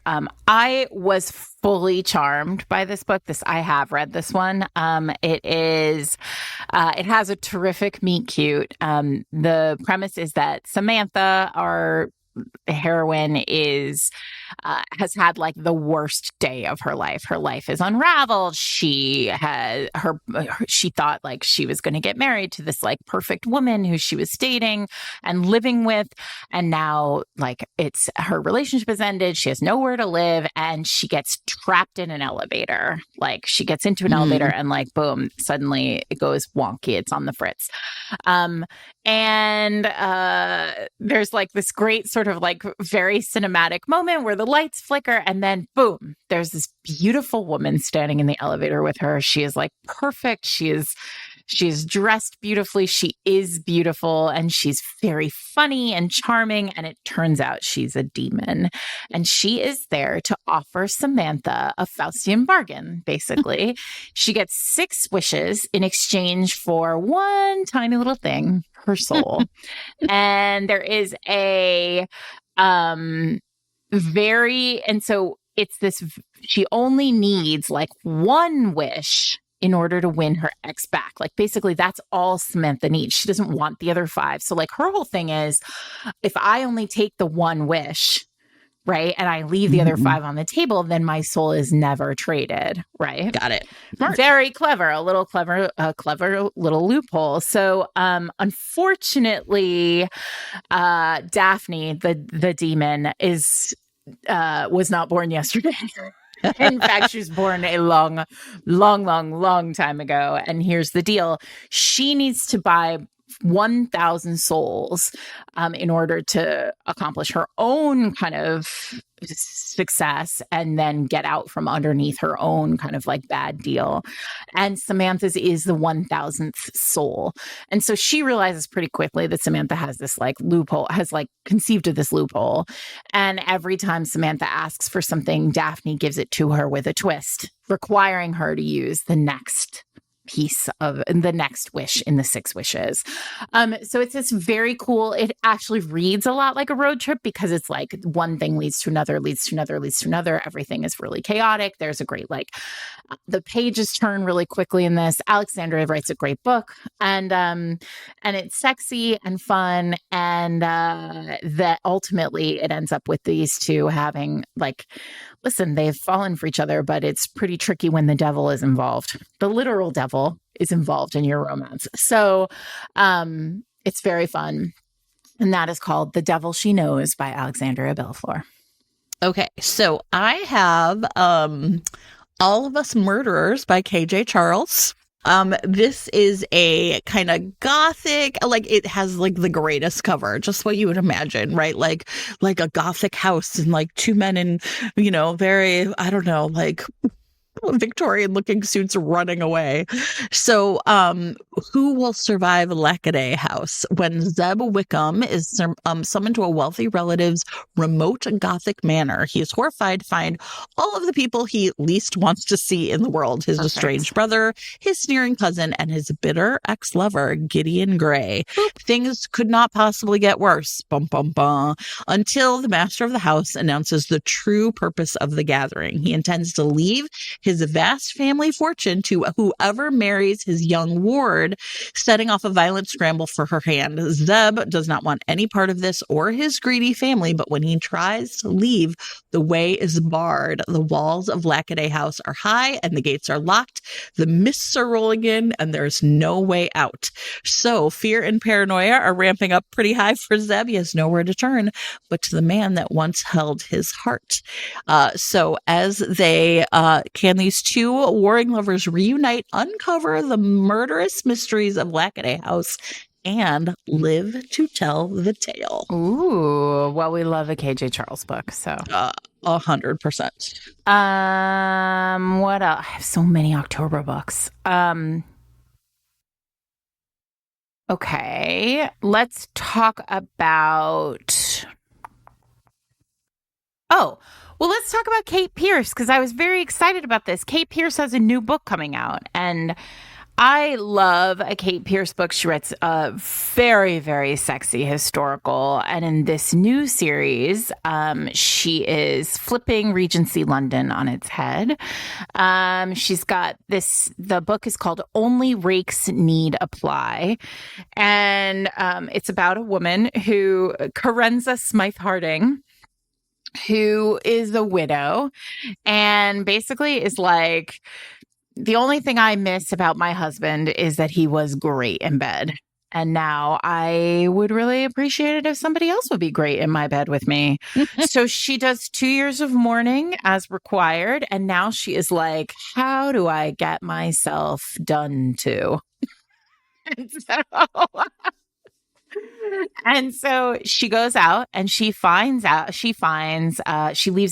I was fully charmed by this book. I have read this one. It has a terrific meet cute. The premise is that Samantha, our heroine, has had like the worst day of her life. Her life is unraveled. She thought like she was going to get married to this like perfect woman who she was dating and living with. And now like her relationship has ended. She has nowhere to live and she gets trapped in an elevator. Like she gets into an elevator and like, boom, suddenly it goes wonky. It's on the fritz. And there's like this great sort of like very cinematic moment where the lights flicker and then boom, there's this beautiful woman standing in the elevator with her. She is like perfect. She is dressed beautifully. She is beautiful and she's very funny and charming. And it turns out she's a demon. And she is there to offer Samantha a Faustian bargain, basically. She gets 6 wishes in exchange for one tiny little thing, her soul. And there is she only needs like one wish in order to win her ex back. Like basically that's all Samantha needs. She doesn't want the other 5. So like her whole thing is if I only take the one wish, right, and I leave the other 5 on the table, then my soul is never traded, right? Got it. Smart. Very clever, a clever little loophole. So unfortunately, Daphne, the demon, was not born yesterday. In fact, she was born a long, long, long, long time ago. And here's the deal. She needs to buy 1,000 souls in order to accomplish her own kind of success and then get out from underneath her own kind of like bad deal. And Samantha's is the 1,000th soul. And so she realizes pretty quickly that Samantha has this like loophole, has like conceived of this loophole. And every time Samantha asks for something, Daphne gives it to her with a twist, requiring her to use the next piece of the next wish in the 6 wishes. So it's this very cool, it actually reads a lot like a road trip because it's like one thing leads to another, leads to another, leads to another. Everything is really chaotic. There's a great, like the pages turn really quickly in this. Alexandra writes a great book and it's sexy and fun. And that ultimately it ends up with these two having like, listen, they've fallen for each other, but it's pretty tricky when the devil is involved. The literal devil is involved in your romance. So it's very fun. And that is called The Devil She Knows by Alexandra Bellafleur. Okay, so I have All of Us Murderers by KJ Charles. This is a kind of gothic, like it has like the greatest cover, just what you would imagine, right? Like a gothic house and like 2 men in, very, I don't know, like Victorian looking suits running away. So who will survive Lackaday House when Zeb Wickham is summoned to a wealthy relative's remote Gothic manor? He is horrified to find all of the people he least wants to see in the world: his estranged brother, his sneering cousin, and his bitter ex-lover, Gideon Gray. Things could not possibly get worse, bum, bum, bum, until the master of the house announces the true purpose of the gathering. He intends to leave his his vast family fortune to whoever marries his young ward, setting off a violent scramble for her hand. Zeb does not want any part of this or his greedy family, but when he tries to leave, the way is barred. The walls of Lackaday House are high and the gates are locked. The mists are rolling in and there's no way out. So fear and paranoia are ramping up pretty high for Zeb. He has nowhere to turn but to the man that once held his heart. So as they can these two warring lovers reunite, uncover the murderous mysteries of Lackaday House, and live to tell the tale. Ooh, well, we love a KJ Charles book, so 100%. What else? I have so many October books. Okay, let's talk about. Oh, well, let's talk about Kate Pierce because I was very excited about this. Kate Pierce has a new book coming out, and I love a Kate Pierce book. She writes a very, very sexy historical. And in this new series, she is flipping Regency London on its head. She's got this, the book is called Only Rakes Need Apply. And it's about a woman who, Carenza Smythe Harding, who is a widow and basically is like, the only thing I miss about my husband is that he was great in bed. And now I would really appreciate it if somebody else would be great in my bed with me. So she does 2 years of mourning as required. And now she is like, how do I get myself done to? And so she goes out and she leaves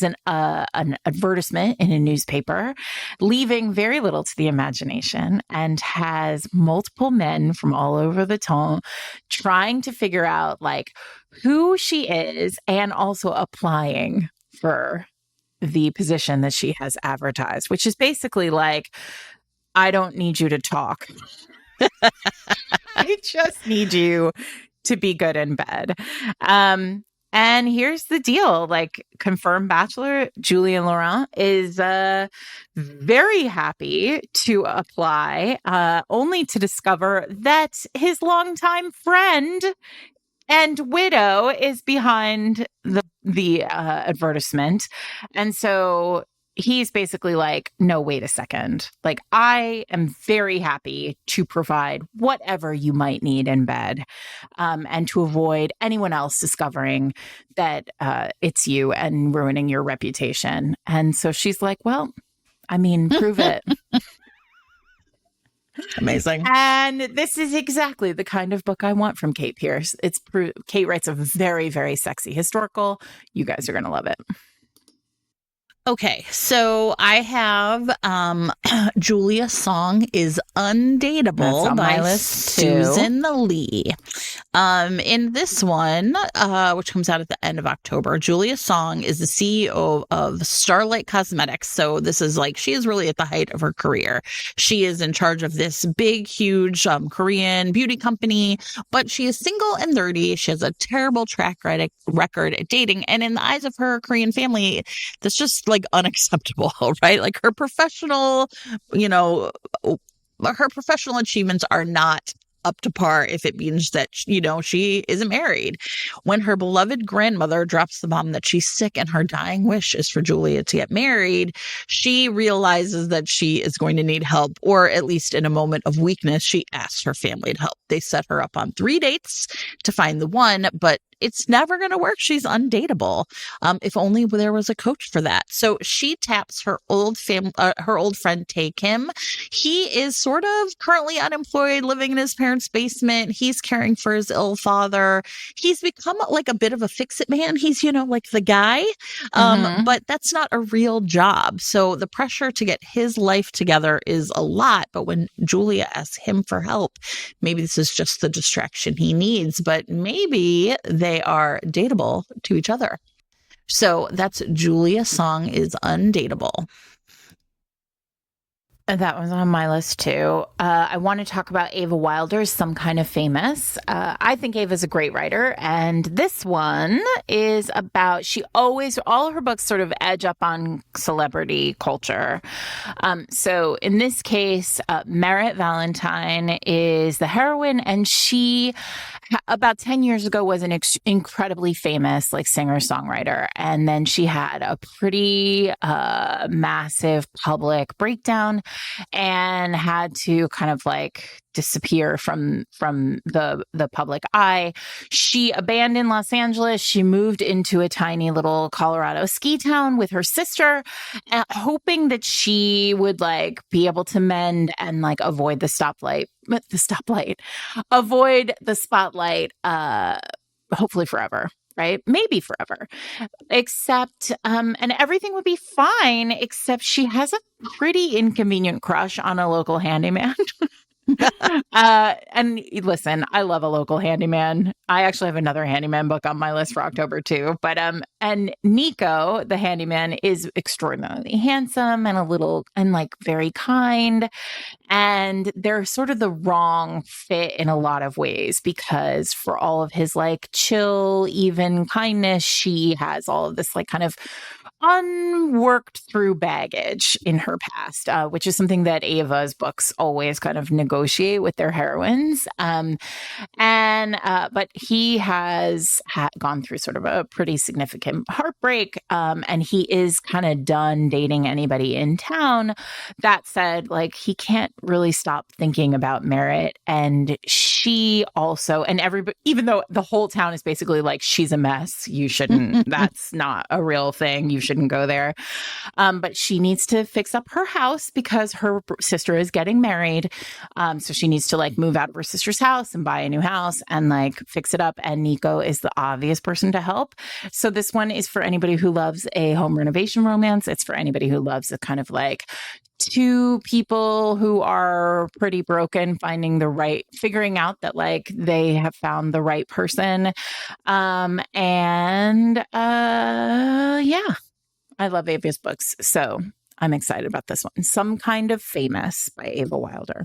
an advertisement in a newspaper, leaving very little to the imagination, and has multiple men from all over the town trying to figure out like who she is and also applying for the position that she has advertised, which is basically like, I don't need you to talk. I just need you to be good in bed. And here's the deal, like confirmed bachelor Julien Laurent is very happy to apply, only to discover that his longtime friend and widow is behind the advertisement. And so he's basically like, no, wait a second. Like, I am very happy to provide whatever you might need in bed, and to avoid anyone else discovering that it's you and ruining your reputation. And so she's like, well, I mean, prove it. Amazing. And this is exactly the kind of book I want from Kate Pierce. Kate writes a very, very sexy historical. You guys are going to love it. Okay, so I have Julia's Song is Undateable That's on my by list too. Susan Lee. In this one, which comes out at the end of October, Julia Song is the CEO of Starlight Cosmetics. So this is like, she is really at the height of her career. She is in charge of this big, huge Korean beauty company, but she is single and 30. She has a terrible track record at dating. And in the eyes of her Korean family, that's just like unacceptable, right? Like her professional achievements are not up to par if it means that, she isn't married. When her beloved grandmother drops the bomb that she's sick and her dying wish is for Julia to get married, she realizes that she is going to need help, or at least in a moment of weakness, she asks her family to help. They set her up on 3 dates to find the one, but it's never going to work. She's undateable. If only there was a coach for that. So she taps her old friend Tae Kim. He is sort of currently unemployed, living in his parents' basement. He's caring for his ill father. He's become like a bit of a fix-it man. He's, like the guy, but that's not a real job. So the pressure to get his life together is a lot. But when Julia asks him for help, maybe this is just the distraction he needs, but maybe they are dateable to each other. So that's Julia Song is Undateable. That was on my list too. I want to talk about Ava Wilder's Some Kind of Famous. I think Ava's a great writer, and this one is about, all her books sort of edge up on celebrity culture. So in this case, Merritt Valentine is the heroine, and she about 10 years ago was an incredibly famous like singer-songwriter, and then she had a pretty massive public breakdown and had to kind of like disappear from the public eye. She abandoned Los Angeles. She moved into a tiny little Colorado ski town with her sister, hoping that she would like be able to mend and like avoid the spotlight, hopefully forever. Right? Maybe forever. Except, and everything would be fine, except she has a pretty inconvenient crush on a local handyman. And listen, I love a local handyman. I actually have another handyman book on my list for October too. But and Nico, the handyman, is extraordinarily handsome and like very kind. And they're sort of the wrong fit in a lot of ways, because for all of his like chill, even kindness, she has all of this like kind of unworked through baggage in her past, which is something that Ava's books always kind of negotiate with their heroines. But he has gone through sort of a pretty significant heartbreak, and he is kind of done dating anybody in town. That said, like he can't really stop thinking about Merritt, and she also, and everybody, even though the whole town is basically like, she's a mess, you shouldn't, that's not a real thing, you shouldn't go there. But she needs to fix up her house because her sister is getting married. So she needs to like move out of her sister's house and buy a new house and like fix it up. And Nico is the obvious person to help. So this one is for anybody who loves a home renovation romance. It's for anybody who loves a kind of like two people who are pretty broken, figuring out that like they have found the right person. Yeah, I love Ava's books. So I'm excited about this one. Some Kind of Famous by Ava Wilder.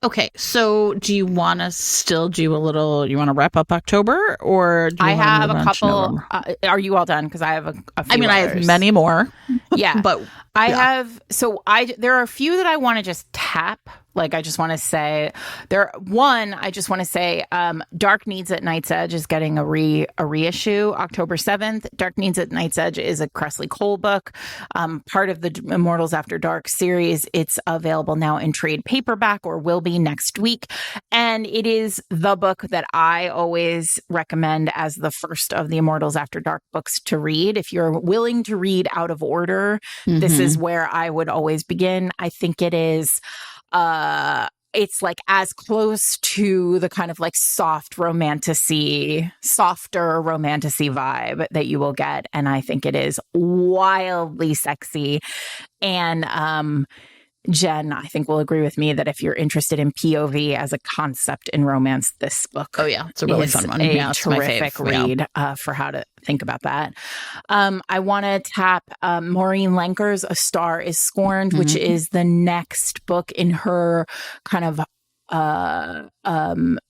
Okay, so do you want to still do a little, you want to wrap up October, or do you I have a couple, are you all done? Because I have a few I others. have many more. Yeah. But there are a few that I want to just tap. Like, I just want to say Dark Needs at Night's Edge is getting a reissue October 7th. Dark Needs at Night's Edge is a Cressley Cole book, part of the Immortals After Dark series. It's available now in trade paperback, or will be next week. And it is the book that I always recommend as the first of the Immortals After Dark books to read. If you're willing to read out of order, this is where I would always begin. I think it is it's like as close to the kind of like softer romanticy vibe that you will get. And I think it is wildly sexy. And Jen, I think, will agree with me that if you're interested in POV as a concept in romance, this book it's a really fun one. It's terrific read for how to think about that. I want to tap Maureen Lenker's A Star is Scorned, which is the next book in her kind of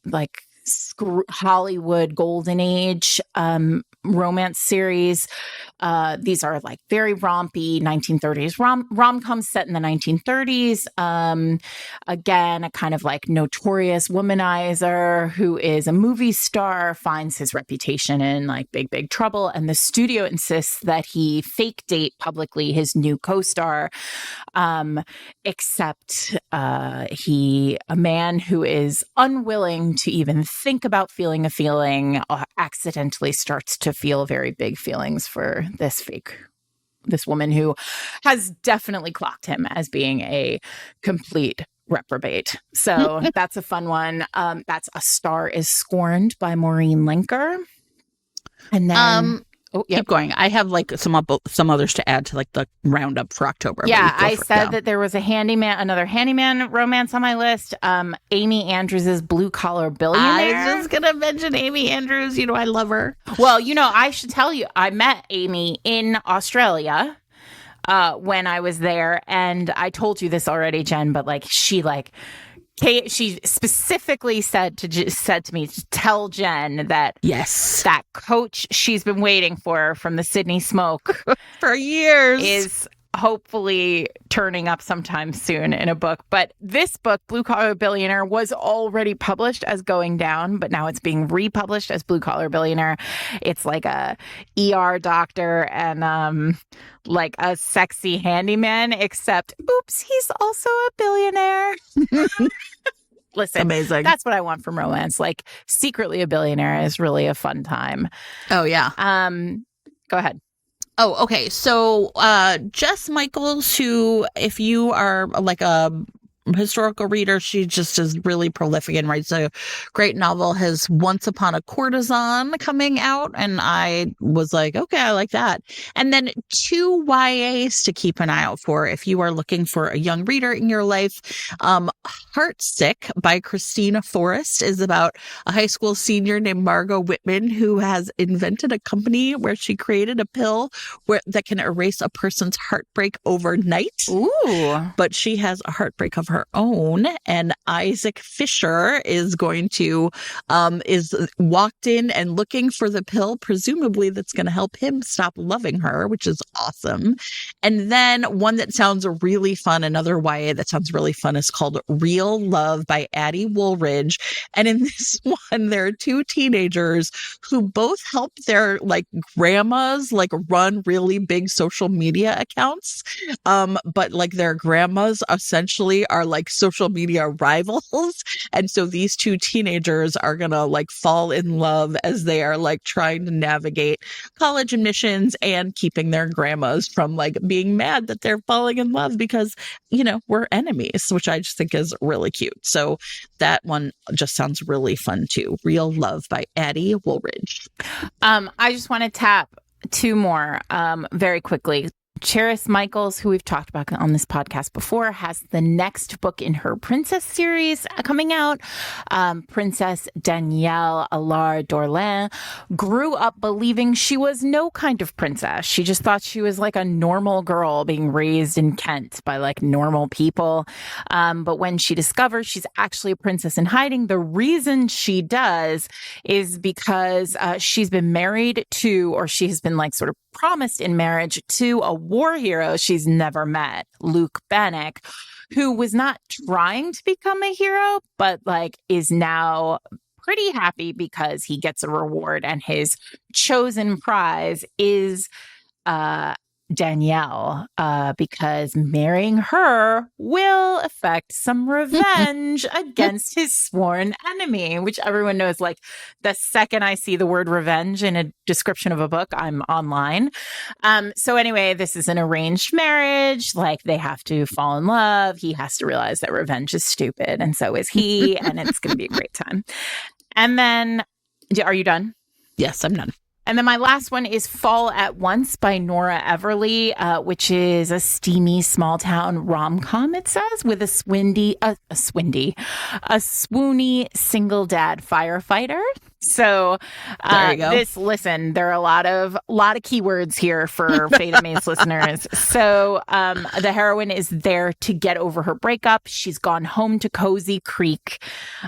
like Hollywood Golden Age romance series. These are like very rompy 1930s rom-coms set in the 1930s. Again, a kind of like notorious womanizer who is a movie star finds his reputation in like big trouble, and the studio insists that he fake date publicly his new co-star, except a man who is unwilling to even think about feeling a feeling accidentally starts to feel very big feelings for this woman who has definitely clocked him as being a complete reprobate. So that's a fun one. That's A Star is Scorned by Maureen Lenker. And then keep going. I have like some others to add to like the roundup for October. Yeah, I said that there was another handyman romance on my list. Amy Andrews' Blue Collar Billionaire. I was just gonna mention Amy Andrews. I love her. Well, I should tell you, I met Amy in Australia. when I was there. And I told you this already, Jen, but like she specifically said to me to tell Jen that Yes. that coach she's been waiting for from the Sydney Smoke For years. is hopefully turning up sometime soon in a book. But this book, Blue Collar Billionaire, was already published as Going Down, but now it's being republished as Blue Collar Billionaire. It's like a ER doctor and like a sexy handyman, except oops, he's also a billionaire. Listen, amazing. That's what I want from romance. Like secretly a billionaire is really a fun time. Oh yeah. Go ahead. Oh, okay. So, Jess Michaels, who, if you are like a historical reader, she just is really prolific and writes a great novel, has Once Upon a Courtesan coming out. And I was like, okay, I like that. And then 2 YAs to keep an eye out for if you are looking for a young reader in your life. Heartsick by Christina Forrest is about a high school senior named Margot Whitman who has invented a company where she created a pill that can erase a person's heartbreak overnight. Ooh. But she has a heartbreak of her own, and Isaac Fisher is going to is walked in and looking for the pill, presumably that's going to help him stop loving her, which is awesome. And then one that sounds really fun, another YA that sounds really fun, is called Real Love by Addie Woolridge. And in this one, there are 2 teenagers who both help their like grandmas like run really big social media accounts, but like their grandmas essentially are like social media rivals. And so these 2 teenagers are gonna like fall in love as they are like trying to navigate college admissions and keeping their grandmas from like being mad that they're falling in love because, you know, we're enemies, which I just think is really cute. So that one just sounds really fun too. Real Love by Addie Woolridge. I just want to tap 2 more very quickly. Cheris Michaels, who we've talked about on this podcast before, has the next book in her Princess series coming out. Princess Danielle Allard d'Orléans grew up believing she was no kind of princess. She just thought she was like a normal girl being raised in Kent by like normal people. But when she discovers she's actually a princess in hiding, the reason she does is because she's been married to, or she has been like sort of promised in marriage to a war hero she's never met, Luke Bannock, who was not trying to become a hero, but like is now pretty happy because he gets a reward and his chosen prize is Danielle, because marrying her will affect some revenge against his sworn enemy, which everyone knows. Like the second I see the word revenge in a description of a book, I'm online. So anyway, this is an arranged marriage. Like they have to fall in love. He has to realize that revenge is stupid, and so is he. And it's going to be a great time. And then, are you done? Yes, I'm done. And then my last one is Fall at Once by Nora Everly, which is a steamy small town rom-com, it says, with a swoony single dad firefighter. So there you go. There are a lot of keywords here for Fated Mates listeners. So the heroine is there to get over her breakup. She's gone home to Cozy Creek.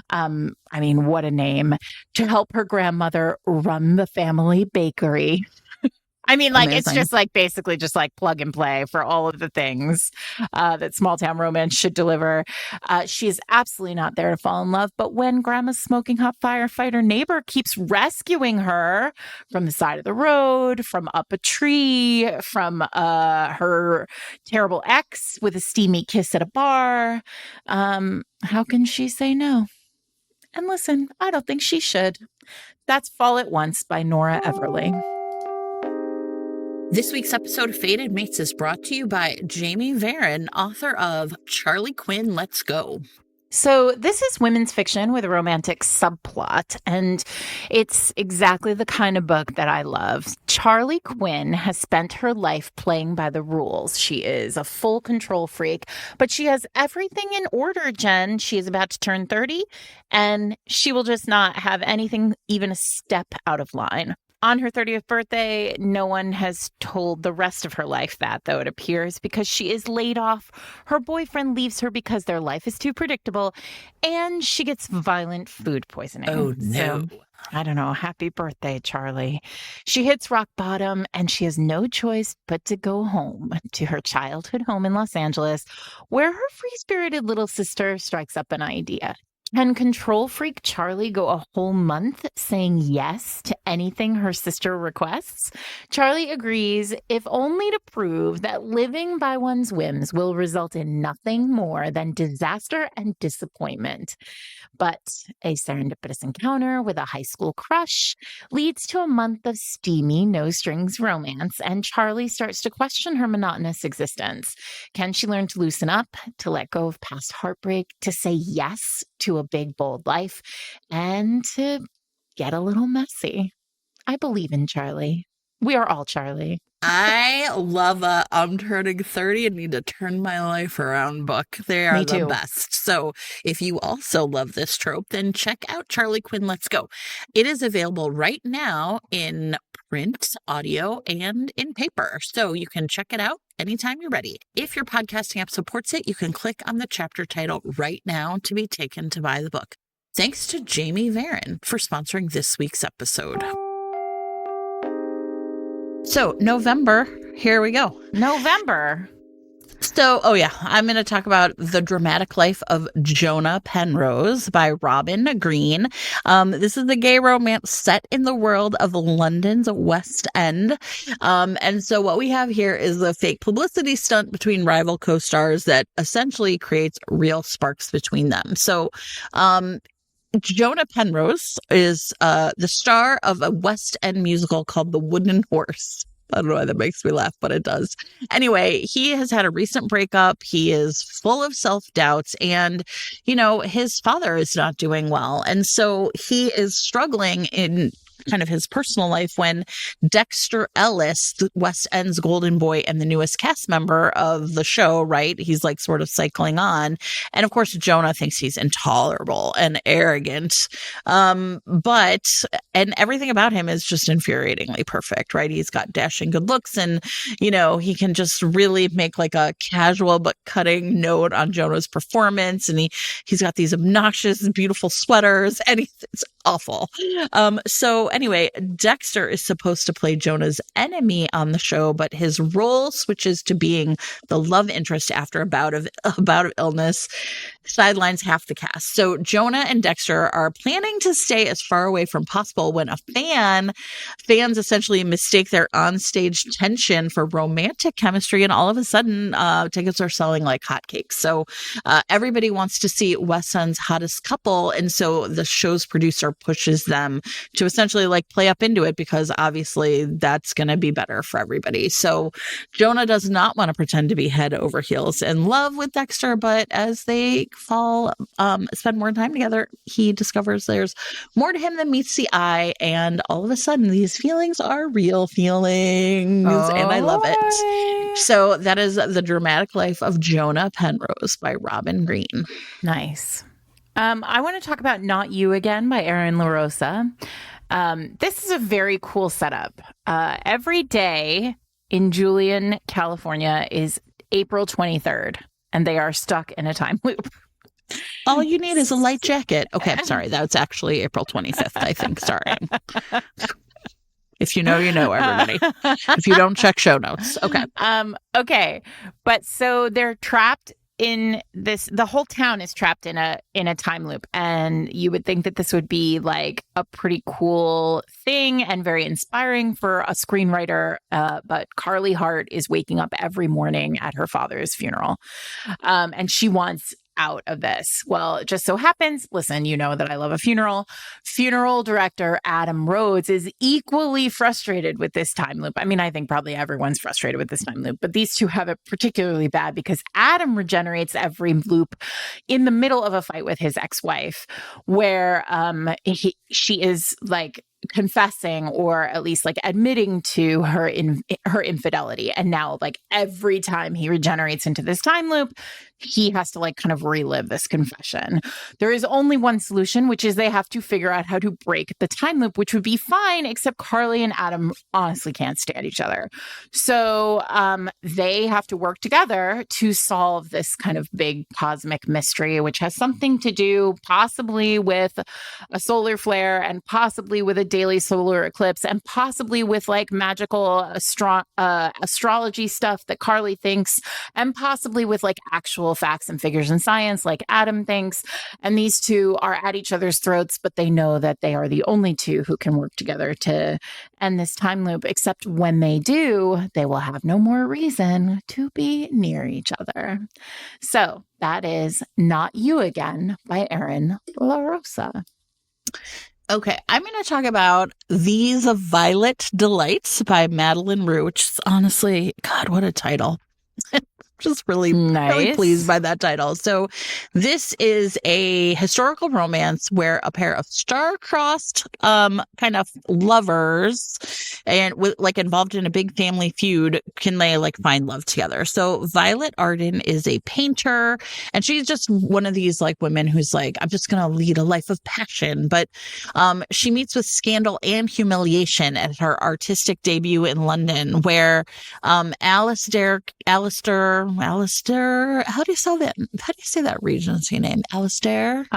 I mean, what a name, to help her grandmother run the family bakery. I mean, like, amazing. It's just like basically just like plug and play for all of the things that small town romance should deliver. She is absolutely not there to fall in love. But when grandma's smoking hot firefighter neighbor keeps rescuing her from the side of the road, from up a tree, from her terrible ex with a steamy kiss at a bar, how can she say no? And listen, I don't think she should. That's Fall at Once by Nora Everly. This week's episode of Fated Mates is brought to you by Jamie Varon, author of Charlie Quinn, Let's Go. So this is women's fiction with a romantic subplot, and it's exactly the kind of book that I love. Charlie Quinn has spent her life playing by the rules. She is a full control freak, but she has everything in order, Jen. She is about to turn 30, and she will just not have anything even a step out of line. On her 30th birthday, no one has told the rest of her life that, though, it appears, because she is laid off. Her boyfriend leaves her because their life is too predictable, and she gets violent food poisoning. Oh, no. So, I don't know. Happy birthday, Charlie. She hits rock bottom, and she has no choice but to go home to her childhood home in Los Angeles, where her free-spirited little sister strikes up an idea. Can control freak Charlie go a whole month saying yes to anything her sister requests? Charlie agrees, if only to prove that living by one's whims will result in nothing more than disaster and disappointment. But a serendipitous encounter with a high school crush leads to a month of steamy, no strings romance, and Charlie starts to question her monotonous existence. Can she learn to loosen up, to let go of past heartbreak, to say yes to a big, bold life, and to get a little messy? I believe in Charlie. We are all Charlie. I love a I'm turning 30 and need to turn my life around book. They are Me the too. best. So if you also love this trope, then check out Charlie Quinn Let's Go. It is available right now in print, audio, and in paper. So you can check it out anytime you're ready. If your podcasting app supports it, you can click on the chapter title right now to be taken to buy the book. Thanks to Jamie Varon for sponsoring this week's episode. So November, here we go. November. So, I'm going to talk about The Dramatic Life of Jonah Penrose by Robin Greene. This is a gay romance set in the world of London's West End. And so what we have here is a fake publicity stunt between rival co-stars that essentially creates real sparks between them. So, Jonah Penrose is the star of a West End musical called The Wooden Horse. I don't know why that makes me laugh, but it does. Anyway, he has had a recent breakup. He is full of self-doubts and, his father is not doing well. And so he is struggling in kind of his personal life when Dexter Ellis, the West End's golden boy and the newest cast member of the show, right? He's like sort of cycling on. And of course, Jonah thinks he's intolerable and arrogant. And everything about him is just infuriatingly perfect, right? He's got dashing good looks and, he can just really make like a casual but cutting note on Jonah's performance. And he's got these obnoxious, beautiful sweaters and it's awful. So anyway, Dexter is supposed to play Jonah's enemy on the show, but his role switches to being the love interest after a bout of illness, sidelines half the cast. So Jonah and Dexter are planning to stay as far away from possible when fans essentially mistake their onstage tension for romantic chemistry, and all of a sudden tickets are selling like hotcakes. So everybody wants to see West End's hottest couple, and so the show's producer pushes them to essentially like play up into it because obviously that's going to be better for everybody. So Jonah does not want to pretend to be head over heels in love with Dexter, but as they spend more time together, he discovers there's more to him than meets the eye, and all of a sudden these feelings are real feelings, and I love it. So that is The Dramatic Life of Jonah Penrose by Robin Greene. Nice. I want to talk about Not You Again by Erin LaRosa. This is a very cool setup. Every day in Julian, California is April 23rd, and they are stuck in a time loop. All you need is a light jacket. Okay, I'm sorry. That's actually April 25th, I think. Sorry. If you know, you know, everybody. If you don't, check show notes. Okay. Okay. But so they're trapped in this, the whole town is trapped in a time loop. And you would think that this would be like a pretty cool thing and very inspiring for a screenwriter. But Carly Hart is waking up every morning at her father's funeral. And she wants out of this. Well, it just so happens, listen, you know that I love a funeral. Funeral director Adam Rhodes is equally frustrated with this time loop. I mean, I think probably everyone's frustrated with this time loop, but these two have it particularly bad because Adam regenerates every loop in the middle of a fight with his ex-wife where she is like confessing or at least like admitting to her infidelity. And now like every time he regenerates into this time loop, he has to like kind of relive this confession. There is only one solution, which is they have to figure out how to break the time loop, which would be fine, except Carly and Adam honestly can't stand each other. So they have to work together to solve this kind of big cosmic mystery, which has something to do possibly with a solar flare and possibly with a daily solar eclipse and possibly with like magical astrology stuff that Carly thinks and possibly with like actual facts and figures in science like Adam thinks. And these two are at each other's throats, but they know that they are the only two who can work together to end this time loop, except when they do, they will have no more reason to be near each other. So that is Not You Again by Erin LaRosa. Okay, I'm going to talk about These Violet Delights by Madeline Rue, which is honestly, God, what a title. Just really, really pleased by that title. So this is a historical romance where a pair of star-crossed kind of lovers and like involved in a big family feud can they like find love together. So Violet Arden is a painter and she's just one of these like women who's like, I'm just going to lead a life of passion. But she meets with scandal and humiliation at her artistic debut in London where Alistair, how do you say that? How do you say that Regency name? Alistair?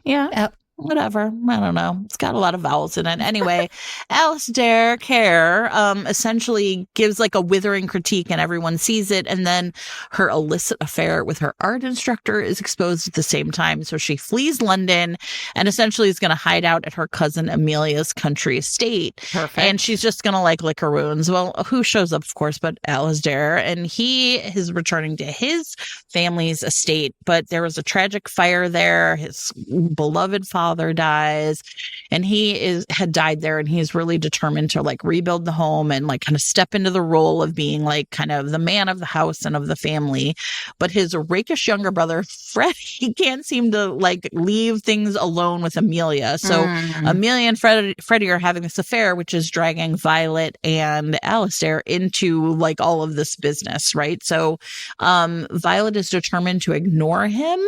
Yeah. Whatever. I don't know. It's got a lot of vowels in it. Anyway, Alistair Kerr essentially gives like a withering critique and everyone sees it. And then her illicit affair with her art instructor is exposed at the same time. So she flees London and essentially is going to hide out at her cousin Amelia's country estate. Perfect. And she's just going to like lick her wounds. Well, who shows up, of course, but Alistair. And he is returning to his family's estate. But there was a tragic fire there. His beloved father dies and he had died there and he's really determined to like rebuild the home and like kind of step into the role of being like kind of the man of the house and of the family. But his rakish younger brother Fred, he can't seem to like leave things alone with Amelia. So Amelia and Freddie are having this affair which is dragging Violet and Alistair into like all of this business, right? So Violet is determined to ignore him,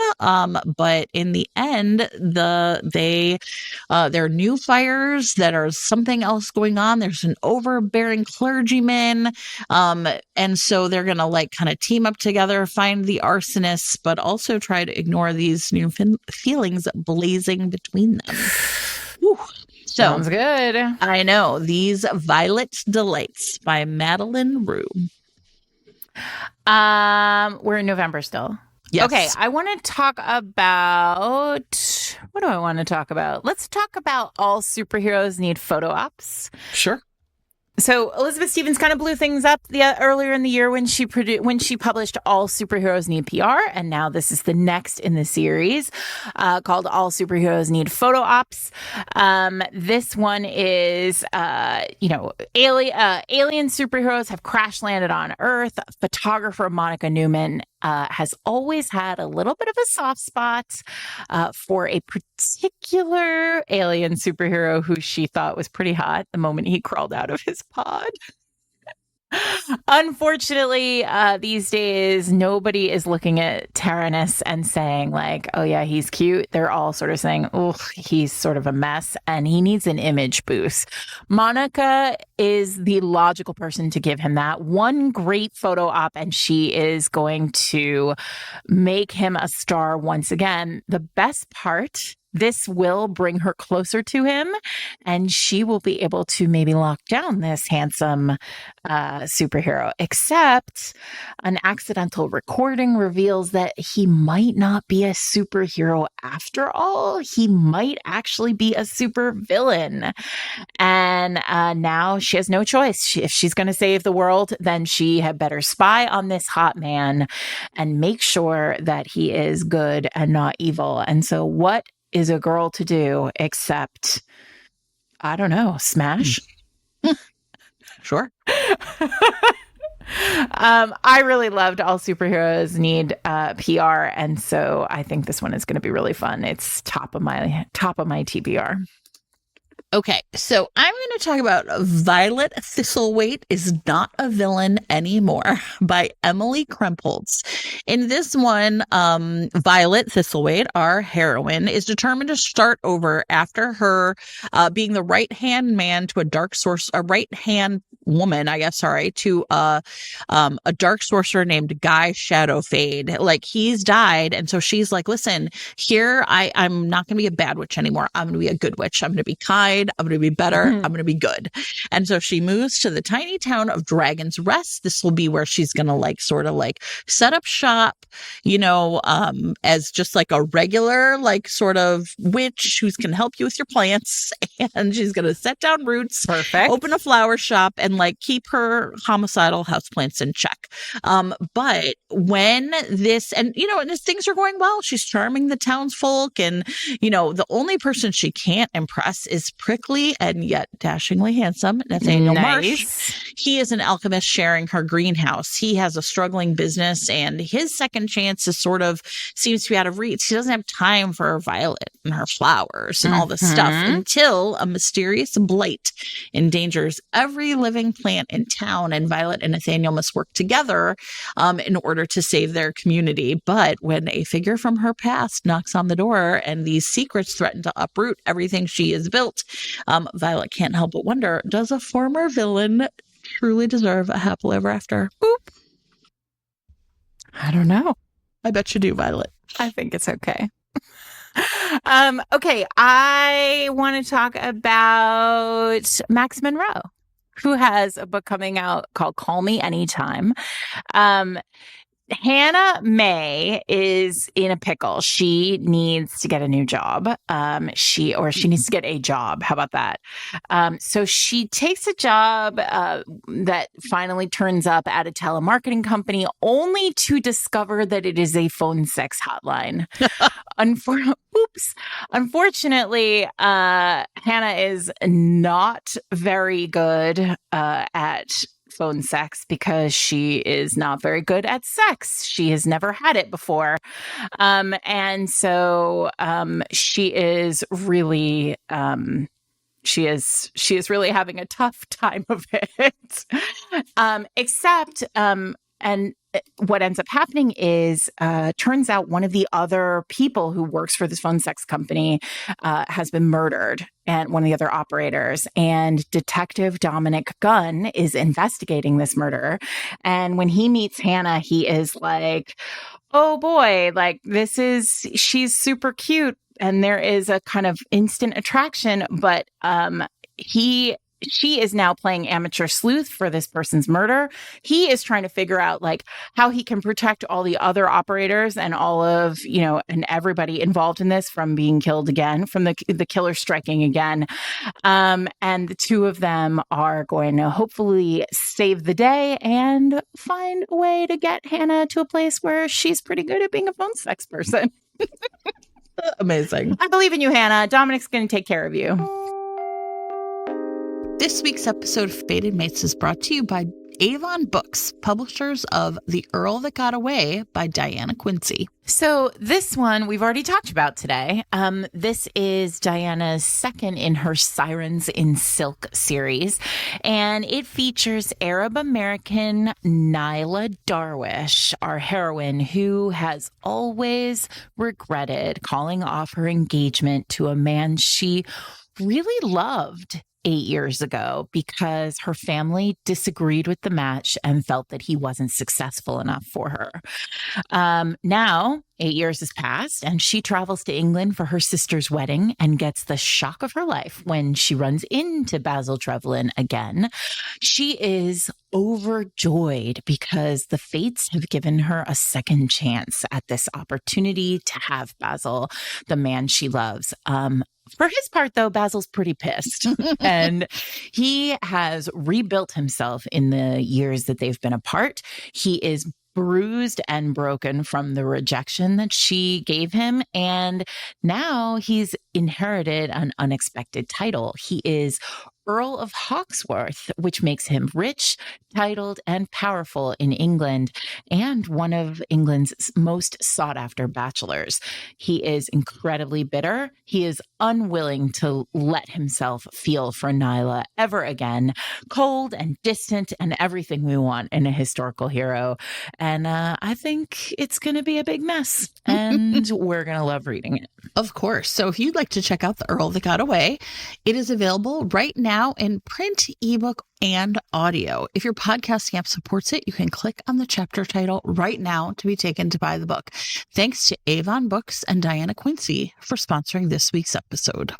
but in the end there are new fires that are something else going on. There's an overbearing clergyman. And so they're going to like kind of team up together, find the arsonists, but also try to ignore these new feelings blazing between them. Whew. So, sounds good. I know. These Violet Delights by Madeline Rue. We're in November still. Yes. Okay, I want to talk about, what do I want to talk about? Let's talk about All Superheroes Need Photo Ops. Sure. So Elizabeth Stevens kind of blew things up earlier in the year when she published All Superheroes Need PR, and now this is the next in the series called All Superheroes Need Photo Ops. This one is, alien superheroes have crash landed on Earth. Photographer Monica Newman has always had a little bit of a soft spot for a particular alien superhero who she thought was pretty hot the moment he crawled out of his pod. Unfortunately, these days, nobody is looking at Tyrannus and saying like, oh yeah, he's cute. They're all sort of saying, oh, he's sort of a mess and he needs an image boost. Monica is the logical person to give him that. One great photo op and she is going to make him a star once again. The best part, this will bring her closer to him and she will be able to maybe lock down this handsome superhero. Except an accidental recording reveals that he might not be a superhero after all. He might actually be a super villain. And now she has no choice. If she's going to save the world, then she had better spy on this hot man and make sure that he is good and not evil. And so what is a girl to do except, I don't know, smash? Sure. I really loved All Superheroes Need PR, and so I think this one is going to be really fun. It's top of my TBR. Okay, so I'm going to talk about Violet Thistlethwaite is Not a Villain Anymore by Emily Krempholtz. In this one, Violet Thistlethwaite, our heroine, is determined to start over after her being the right-hand man to a right-hand woman, I guess, sorry, to a dark sorcerer named Guy Shadowfade. Like, he's died, and so she's like, listen, here, I'm not going to be a bad witch anymore. I'm going to be a good witch. I'm going to be kind. I'm going to be better. I'm going to be good. And so she moves to the tiny town of Dragon's Rest. This will be where she's going to like sort of like set up shop, as just like a regular, like sort of witch who's going to help you with your plants. And she's going to set down roots, Perfect. open a flower shop, and like keep her homicidal houseplants in check. But when this, and things are going well, she's charming the townsfolk, and the only person she can't impress is prickly and yet dashingly handsome Nathaniel Marsh. He is an alchemist sharing her greenhouse. He has a struggling business, and his second chance is sort of seems to be out of reach. He doesn't have time for Violet and her flowers and all this stuff until a mysterious blight endangers every living plant in town, and Violet and Nathaniel must work together in order to save their community. But when a figure from her past knocks on the door and these secrets threaten to uproot everything she has built, Violet can't help but wonder, does a former villain truly deserve a happily ever after? Boop. I don't know. I bet you do, Violet. I think it's okay. Okay, I want to talk about Max Monroe, who has a book coming out called Call Me Anytime. Hannah May is in a pickle. She needs to get a new job. She needs to get a job. How about that? So she takes a job that finally turns up at a telemarketing company, only to discover that it is a phone sex hotline. Unfortunately, Hannah is not very good at phone sex because she is not very good at sex. She has never had it before. And so she is really she is really having a tough time of it. And what ends up happening is, turns out one of the other people who works for this phone sex company has been murdered, and one of the other operators. And Detective Dominic Gunn is investigating this murder. And when he meets Hannah, he is like, oh boy, like she's super cute. And there is a kind of instant attraction, but she is now playing amateur sleuth for this person's murder. He is trying to figure out like how he can protect all the other operators and all of, and everybody involved in this from being killed again, from the killer striking again. And the two of them are going to hopefully save the day and find a way to get Hannah to a place where she's pretty good at being a phone sex person. Amazing. I believe in you, Hannah. Dominic's going to take care of you. This week's episode of Fated Mates is brought to you by Avon Books, publishers of The Earl That Got Away by Diana Quincy. So this one we've already talked about today. This is Diana's second in her Sirens in Silk series, and it features Arab American Nyla Darwish, our heroine, who has always regretted calling off her engagement to a man she really loved 8 years ago because her family disagreed with the match and felt that he wasn't successful enough for her. Now, 8 years has passed, and she travels to England for her sister's wedding and gets the shock of her life when she runs into Basil Trevlin again. She is overjoyed because the fates have given her a second chance at this opportunity to have Basil, the man she loves. For his part, though, Basil's pretty pissed, and he has rebuilt himself in the years that they've been apart. He is bruised and broken from the rejection that she gave him, and now he's inherited an unexpected title. He is Earl of Hawksworth, which makes him rich, titled, and powerful in England, and one of England's most sought-after bachelors. He is incredibly bitter. He is unwilling to let himself feel for Nyla ever again, cold and distant and everything we want in a historical hero. And I think it's going to be a big mess, and we're going to love reading it. Of course. So if you'd like to check out The Earl That Got Away, it is available right now in print, ebook, and audio. If your podcasting app supports it, you can click on the chapter title right now to be taken to buy the book. Thanks to Avon Books and Diana Quincy for sponsoring this week's episode.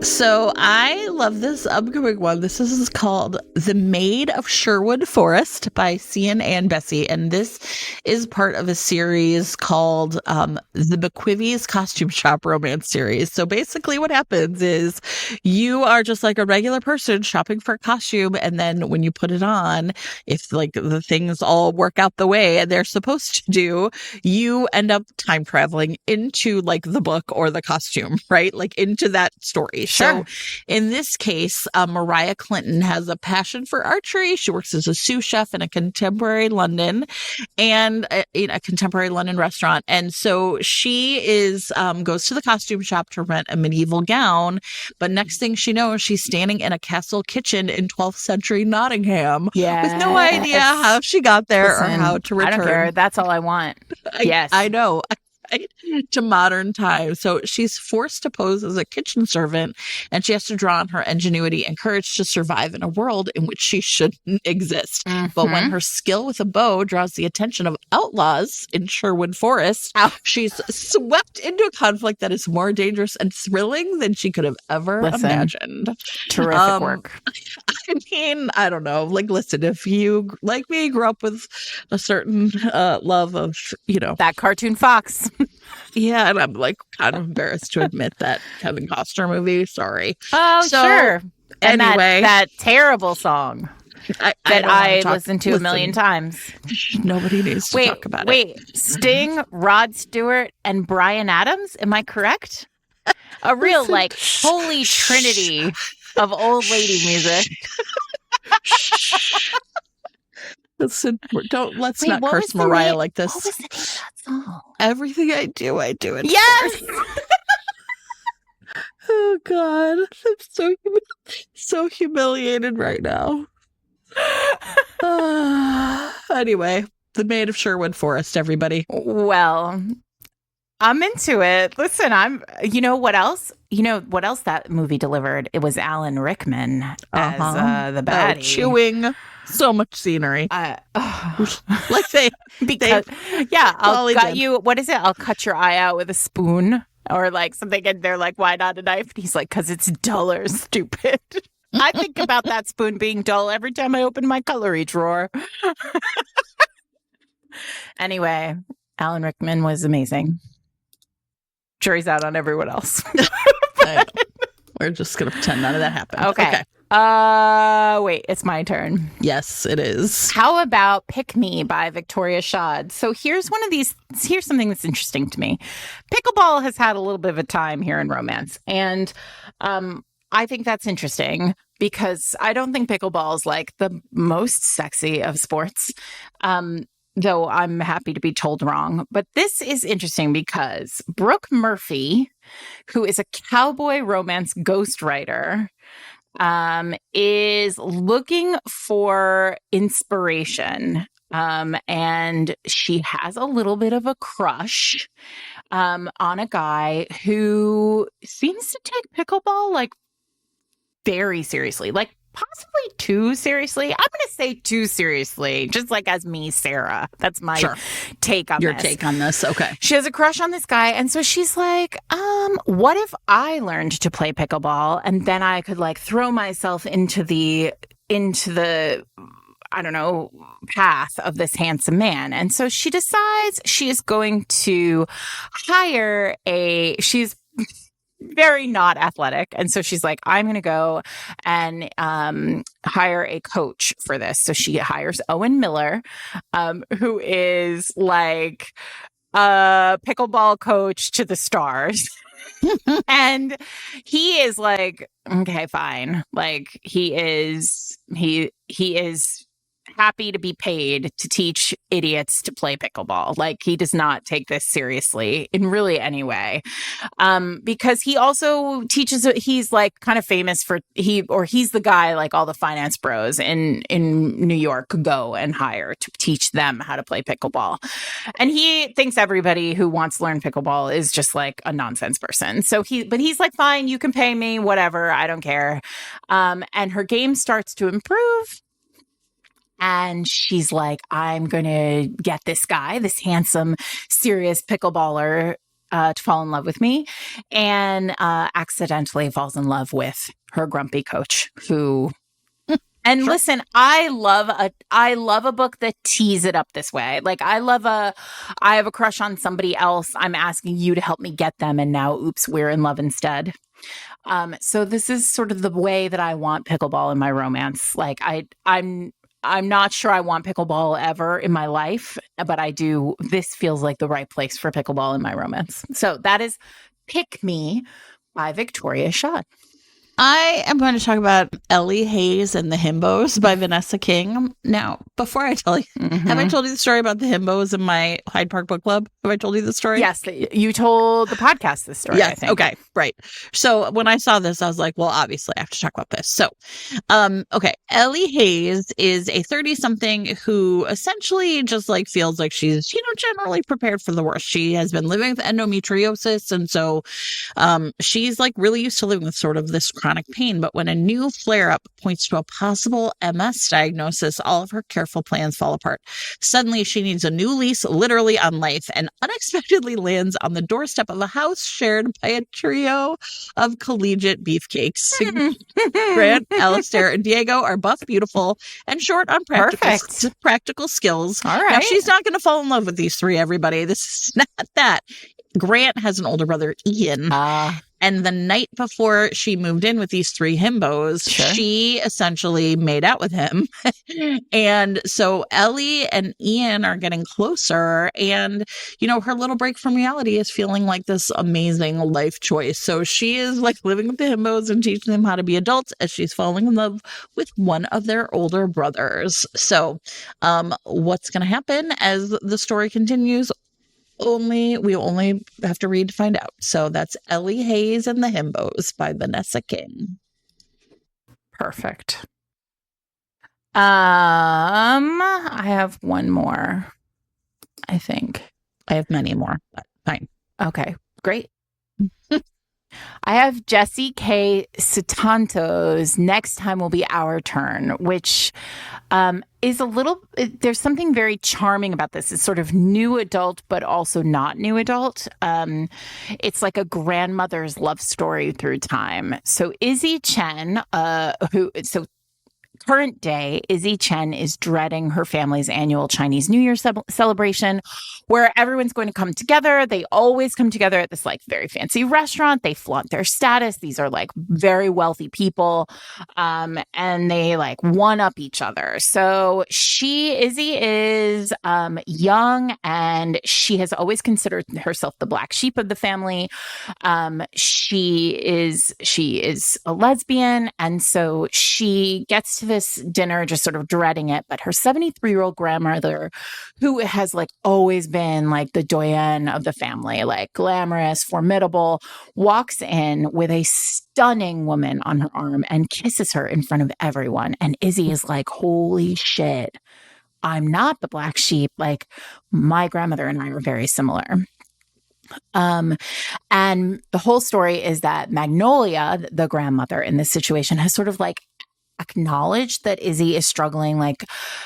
So I love this upcoming one. This is called The Maid of Sherwood Forest by Cian and Bessie. And this is part of a series called the McQuivey's Costume Shop Romance Series. So basically what happens is you are just like a regular person shopping for a costume. And then when you put it on, if like the things all work out the way they're supposed to do, you end up time traveling into like the book or the costume, right? Like into that story. Sure. So in this case, Mariah Clinton has a passion for archery. She works as a sous chef in a contemporary London in a contemporary London restaurant. And so she is goes to the costume shop to rent a medieval gown. But next thing she knows, she's standing in a castle kitchen in 12th century Nottingham with no idea how she got there or how to return. I don't care. That's all I want. Yes. I know. To modern times. So she's forced to pose as a kitchen servant, and she has to draw on her ingenuity and courage to survive in a world in which she shouldn't exist. But when her skill with a bow draws the attention of outlaws in Sherwood Forest, she's swept into a conflict that is more dangerous and thrilling than she could have ever imagined. Terrific work. I mean, I don't know. Like, listen, if you, like me, grew up with a certain love of, that cartoon fox. Yeah, and I'm like kind of embarrassed to admit that Kevin Costner movie. Sorry. Oh, so, sure. And anyway, that terrible song I listened to a million times. Nobody needs to talk about it. Wait, Sting, Rod Stewart, and Bryan Adams. Am I correct? A real holy trinity of old lady music. Listen, let's not curse Mariah like this. What was the name of that song? Everything I do it. Yes. Oh God, I'm so humiliated right now. Anyway, The Maid of Sherwood Forest, everybody. Well, I'm into it. Listen, you know what else that movie delivered? It was Alan Rickman as the baddie. Chewing so much scenery. I'll cut you. What is it? I'll cut your eye out with a spoon or like something. And they're like, why not a knife? And he's like, because it's dull or stupid. I think about that spoon being dull every time I open my cutlery drawer. Anyway, Alan Rickman was amazing. Jury's out on everyone else. We're just going to pretend none of that happened. Okay. Wait, it's my turn. Yes, it is. How about Pick Me by Victoria Shad? So here's something that's interesting to me. Pickleball has had a little bit of a time here in romance. And I think that's interesting because I don't think pickleball is like the most sexy of sports. Though I'm happy to be told wrong. But this is interesting because Brooke Murphy, who is a cowboy romance ghostwriter, is looking for inspiration. And she has a little bit of a crush on a guy who seems to take pickleball like very seriously, like possibly too seriously. I'm going to say too seriously, just like as me, Sarah. That's my take on your take on this. Okay. She has a crush on this guy. And so she's like, what if I learned to play pickleball and then I could like throw myself into the I don't know, path of this handsome man. And so she decides she is going to hire she's very not athletic. And so she's like, I'm going to go and hire a coach for this. So she hires Owen Miller, who is like a pickleball coach to the stars. And he is like, okay, fine. Like he is happy to be paid to teach idiots to play pickleball. Like, he does not take this seriously in really any way. Because he also teaches, he's like kind of famous for, he's the guy like all the finance bros in New York go and hire to teach them how to play pickleball. And he thinks everybody who wants to learn pickleball is just like a nonsense person. So he's like, fine, you can pay me, whatever, I don't care. And her game starts to improve. And she's like, I'm going to get this guy, this handsome, serious pickleballer, to fall in love with me, and accidentally falls in love with her grumpy coach who. And Sure. listen, I love a book that tees it up this way. Like, I have a crush on somebody else. I'm asking you to help me get them. And now, oops, we're in love instead. So this is sort of the way that I want pickleball in my romance. Like, I'm not sure I want pickleball ever in my life, but I do. This feels like the right place for pickleball in my romance. So that is Pick Me by Victoria Shaw. I am going to talk about Ellie Hayes and the Himbos by Vanessa King. Now, before I tell you, have I told you the story about the Himbos in my Hyde Park book club? Have I told you the story? Yes, you told the podcast this story, yes, I think. Okay, right. So when I saw this, I was like, well, obviously I have to talk about this. So, okay, Ellie Hayes is a 30-something who essentially just like feels like she's, generally prepared for the worst. She has been living with endometriosis, and so she's like really used to living with sort of this chronic pain. But when a new flare-up points to a possible MS diagnosis, all of her careful plans fall apart. Suddenly, she needs a new lease, literally, on life, and unexpectedly lands on the doorstep of a house shared by a trio of collegiate beefcakes. Grant, Alistair, and Diego are buff, beautiful, and short on practical skills. All right. Now, she's not going to fall in love with these three, everybody. This is not that. Grant has an older brother, Ian. And the night before she moved in with these three himbos, she essentially made out with him. And so Ellie and Ian are getting closer. And, her little break from reality is feeling like this amazing life choice. So she is like living with the himbos and teaching them how to be adults as she's falling in love with one of their older brothers. So what's going to happen as the story continues? We only have to read to find out. So that's Ellie Hayes and the Himbos by Vanessa King. Perfect. I have one more, I think. I have many more, but fine. Okay, great. I have Jessie K. Sutanto's Next Time Will Be Our Turn, which is there's something very charming about this. It's sort of new adult, but also not new adult. It's like a grandmother's love story through time. So Izzy Chen, current day, Izzy Chen is dreading her family's annual Chinese New Year celebration, where everyone's going to come together. They always come together at this like very fancy restaurant. They flaunt their status. These are like very wealthy people, and they like one up each other. So Izzy is young, and she has always considered herself the black sheep of the family. She is a lesbian, and so she gets to this dinner just sort of dreading it. But her 73-year-old grandmother, who has like always been like the doyenne of the family, like glamorous, formidable, walks in with a stunning woman on her arm and kisses her in front of everyone. And Izzy is like, holy shit, I'm not the black sheep. Like, my grandmother and I are very similar. And the whole story is that Magnolia, the grandmother in this situation, has sort of like acknowledged that Izzy is struggling like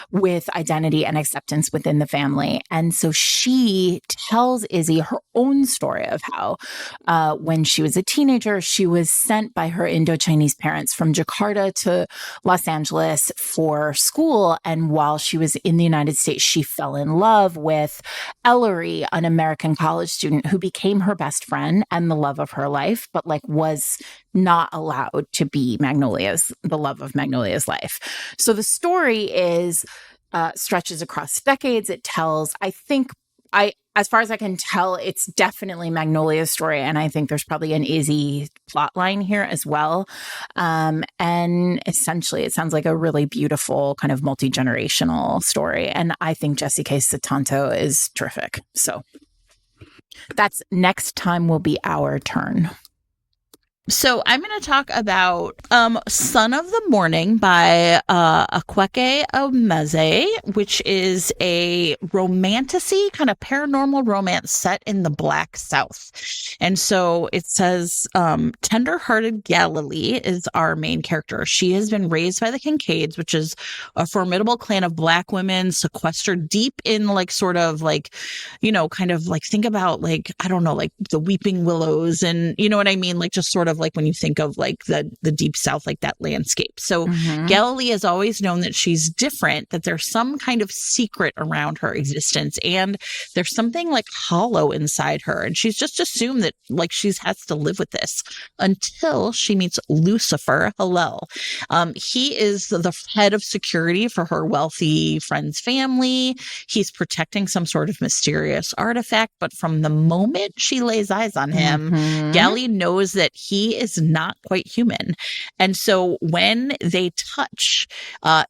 with identity and acceptance within the family. And so she tells Izzy her own story of how when she was a teenager, she was sent by her Indo-Chinese parents from Jakarta to Los Angeles for school. And while she was in the United States, she fell in love with Ellery, an American college student who became her best friend and the love of her life, but like was not allowed to be the love of Magnolia's life. So the story stretches across decades. It tells, I think, as far as I can tell, it's definitely Magnolia's story. And I think there's probably an Izzy plot line here as well. And essentially, it sounds like a really beautiful kind of multi-generational story. And I think Jessie K. Sutanto is terrific. So that's next time will be our turn. So I'm going to talk about Son of the Morning by Akwaeke Omeze, which is a romantasy, kind of paranormal romance set in the Black South. And so it says tender-hearted Galilee is our main character. She has been raised by the Kincaids, which is a formidable clan of Black women sequestered deep in like sort of like, you know, kind of like think about like, I don't know, like the Weeping Willows and you know what I mean? Like just sort of like when you think of like the deep South, like that landscape. So Galilee has always known that she's different, that there's some kind of secret around her existence and there's something like hollow inside her. And she's just assumed that like she has to live with this until she meets Lucifer Hillel. He is the head of security for her wealthy friend's family. He's protecting some sort of mysterious artifact, but from the moment she lays eyes on him, Gally knows that he is not quite human. And so when they touch,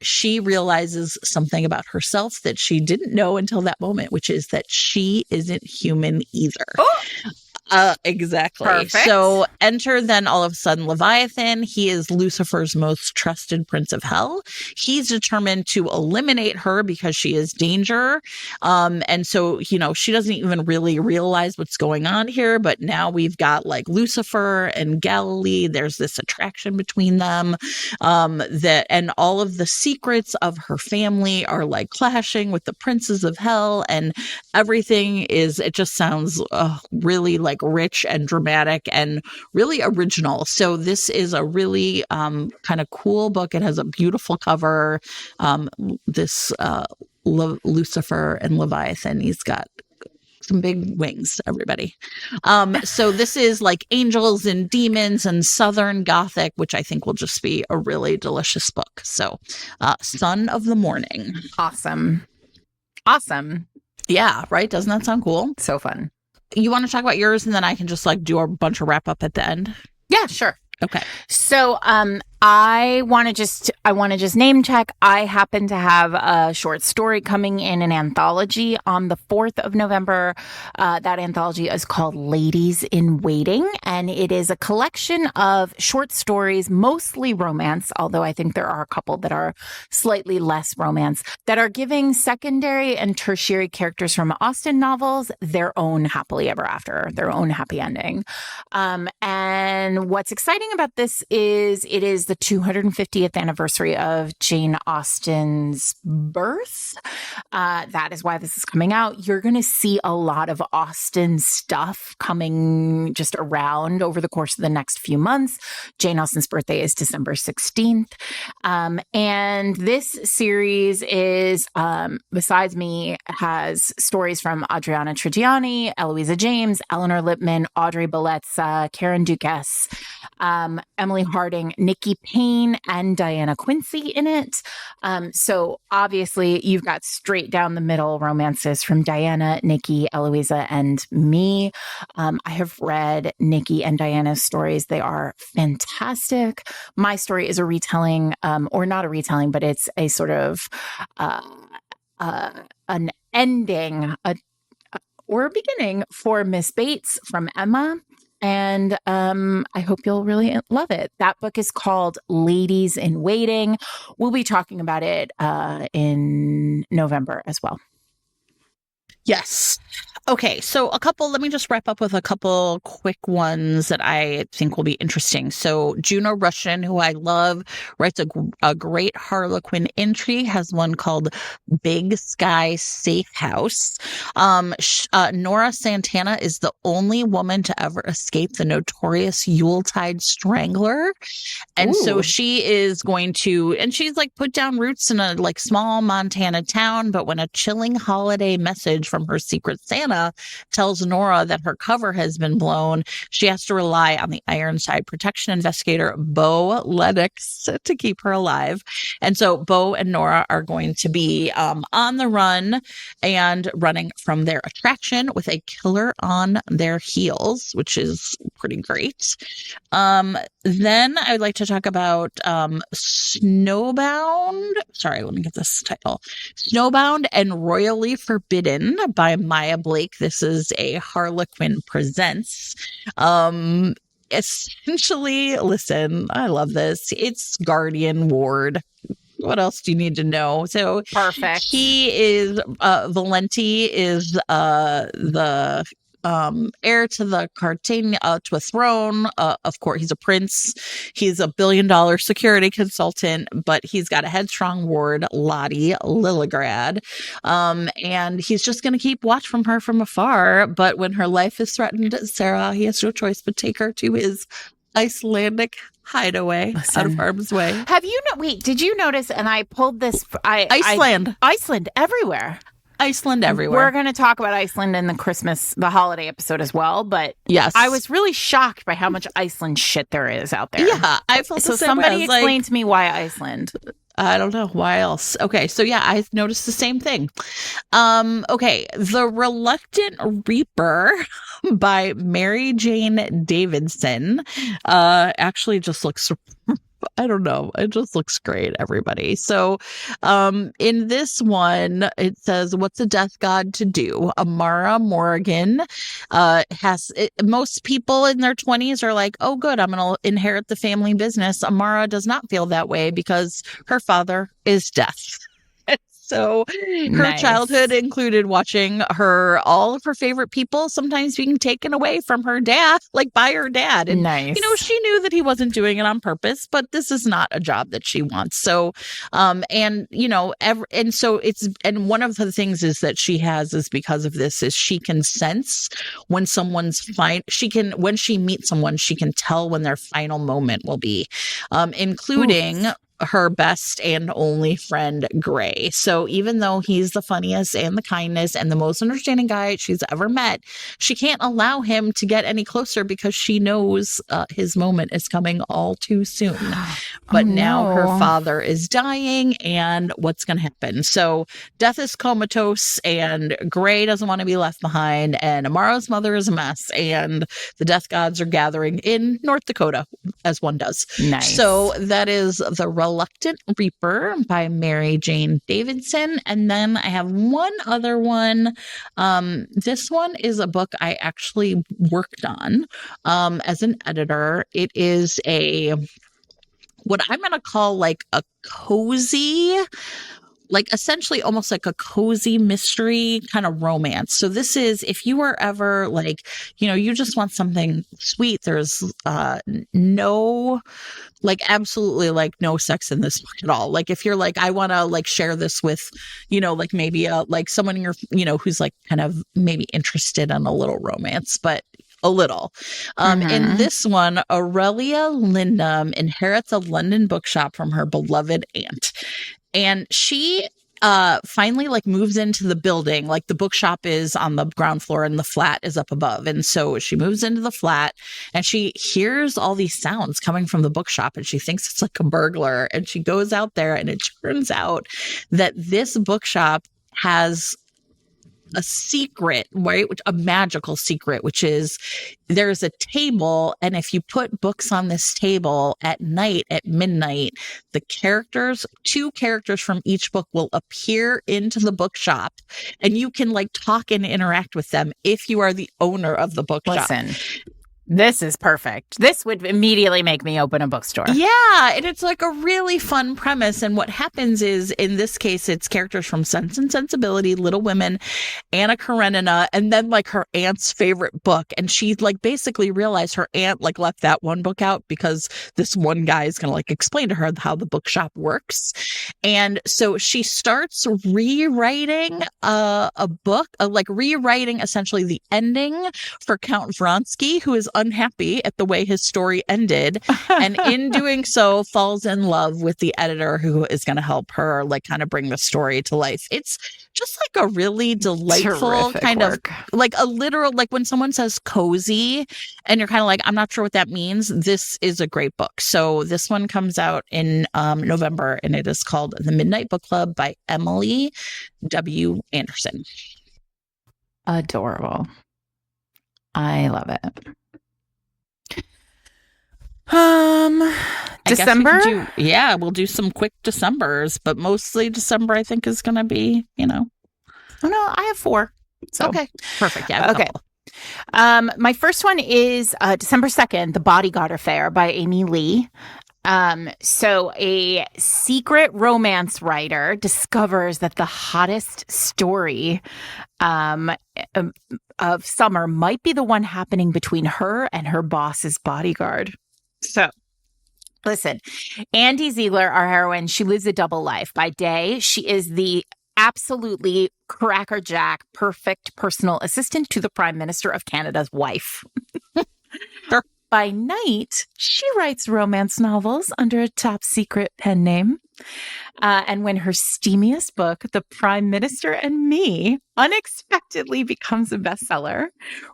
she realizes something about herself that she didn't know until that moment, which is that she isn't human either. Oh! Exactly. Perfect. So enter then all of a sudden Leviathan. He is Lucifer's most trusted prince of hell. He's determined to eliminate her because she is danger. And so, you know, she doesn't even really realize what's going on here. But now we've got like Lucifer and Galilee. There's this attraction between them. And all of the secrets of her family are like clashing with the princes of hell. And everything is, it just sounds really like rich and dramatic and really original. So this is a really kind of cool book. It has a beautiful cover. Lucifer and Leviathan, he's got some big wings, everybody. So this is like angels and demons and Southern Gothic, which I think will just be a really delicious book. So Son of the Morning. Awesome. Yeah, right? Doesn't that sound cool? So fun. You want to talk about yours and then I can just like do a bunch of wrap up at the end? Yeah, sure. Okay. So I want to just name check. I happen to have a short story coming in an anthology on the 4th of November. That anthology is called Ladies in Waiting, and it is a collection of short stories, mostly romance, although I think there are a couple that are slightly less romance, that are giving secondary and tertiary characters from Austen novels their own happily ever after, their own happy ending. And what's exciting about this is it is the 250th anniversary of Jane Austen's birth. That is why this is coming out. You're going to see a lot of Austen stuff coming just around over the course of the next few months. Jane Austen's birthday is December 16th. And this series is, besides me, has stories from Adriana Trigiani, Eloisa James, Eleanor Lipman, Audrey Bellezza, Karen Duquesne, Emily Harding, Nikki Payne, and Diana Quincy in it. So obviously you've got straight down the middle romances from Diana, Nikki, Eloisa, and me. I have read Nikki and Diana's stories. They are fantastic. My story is a retelling, or not a retelling, but it's a sort of an ending, or a beginning for Miss Bates from Emma. And I hope you'll really love it. That book is called Ladies in Waiting. We'll be talking about it in November as well. Yes. Okay, so let me just wrap up with a couple quick ones that I think will be interesting. So Juno Russian, who I love, writes a great Harlequin intrigue, has one called Big Sky Safe House. Nora Santana is the only woman to ever escape the notorious Yuletide Strangler. And so she is going to, and she's like put down roots in a like small Montana town, but when a chilling holiday message from her Secret Santa Hannah tells Nora that her cover has been blown, she has to rely on the Ironside protection investigator, Bo Lennox, to keep her alive. And so Bo and Nora are going to be on the run and running from their attraction with a killer on their heels, which is pretty great. Then I'd like to talk about Snowbound. Sorry, let me get this title. Snowbound and Royally Forbidden by Maya Blake. This is a Harlequin Presents. Essentially, listen, I love this. It's Guardian Ward. What else do you need to know? So Perfect. he is Valenti is the heir to the Cartagena to a throne. Of course, he's a prince. He's a $1 billion security consultant, but he's got a headstrong ward, Lottie Liligrad. And he's just going to keep watch from her from afar. But when her life is threatened, Sarah, he has no choice but take her to his Icelandic hideaway out of harm's way. Have you wait, did you notice, and I pulled this, Iceland everywhere. Iceland everywhere. We're going to talk about Iceland in the holiday episode as well, but yes, I was really shocked by how much Iceland shit there is out there. Yeah, I felt so. The same Somebody way. explain to me why Iceland. I don't know why else. Okay, so yeah, I noticed the same thing. Okay, The Reluctant Reaper by Mary Jane Davidson actually just looks, I don't know, it just looks great, everybody. So in this one, it says, what's a death god to do? Amara Morgan most people in their 20s are like, oh good, I'm gonna inherit the family business. Amara does not feel that way because her father is death. So her childhood included watching all of her favorite people sometimes being taken away from her dad, like by her dad. And, she knew that he wasn't doing it on purpose, but this is not a job that she wants. So, and one of the things is that she has is because of this is she can sense when someone's when she meets someone, she can tell when their final moment will be, including her best and only friend, Gray. So even though he's the funniest and the kindest and the most understanding guy she's ever met, she can't allow him to get any closer because she knows his moment is coming all too soon. But now her father is dying, and what's going to happen? So Death is comatose, and Gray doesn't want to be left behind, and Amara's mother is a mess, and the death gods are gathering in North Dakota, as one does. Nice. So that is The Reluctant Reaper by Mary Jane Davidson. And then I have one other one. This one is a book I actually worked on as an editor. It is what I'm going to call like a cozy, like essentially almost like a cozy mystery kind of romance. So this is, if you were ever like, you just want something sweet, there's absolutely like no sex in this book at all. Like if you're like, I want to like share this with, like maybe like someone in your, who's like kind of maybe interested in a little romance, but a little. In this one, Aurelia Lindham inherits a London bookshop from her beloved aunt. And she finally like moves into the building. Like the bookshop is on the ground floor and the flat is up above. And so she moves into the flat and she hears all these sounds coming from the bookshop and she thinks it's like a burglar. And she goes out there and it turns out that this bookshop has a secret, right? A magical secret, which is there's a table. And if you put books on this table at night, at midnight, two characters from each book will appear into the bookshop and you can like talk and interact with them if you are the owner of the bookshop. Listen. This is perfect. This would immediately make me open a bookstore. Yeah, and it's like a really fun premise. And what happens is, in this case, it's characters from Sense and Sensibility, Little Women, Anna Karenina, and then like her aunt's favorite book. And she like basically realized her aunt like left that one book out because this one guy is going to like explain to her how the bookshop works. And so she starts rewriting a book, like rewriting essentially the ending for Count Vronsky, who is unhappy at the way his story ended. And in doing so, falls in love with the editor who is going to help her like kind of bring the story to life. It's just like a really delightful Terrific kind work. of like a literal, like when someone says cozy and you're kind of like, I'm not sure what that means. This is a great book. So this one comes out in November, and it is called The Midnight Book Club by Emily W. Anderson. Adorable. I love it. December? We'll do some quick Decembers, but mostly December I think is going to be, Oh no, I have 4. So. Okay, perfect. Yeah. Okay. My first one is December 2nd, The Bodyguard Affair by Amy Lee. So a secret romance writer discovers that the hottest story of summer might be the one happening between her and her boss's bodyguard. So listen, Andy Ziegler, our heroine, she lives a double life. By day, she is the absolutely crackerjack, perfect personal assistant to the Prime Minister of Canada's wife. Sure. By night, she writes romance novels under a top secret pen name. And when her steamiest book, The Prime Minister and Me, unexpectedly becomes a bestseller,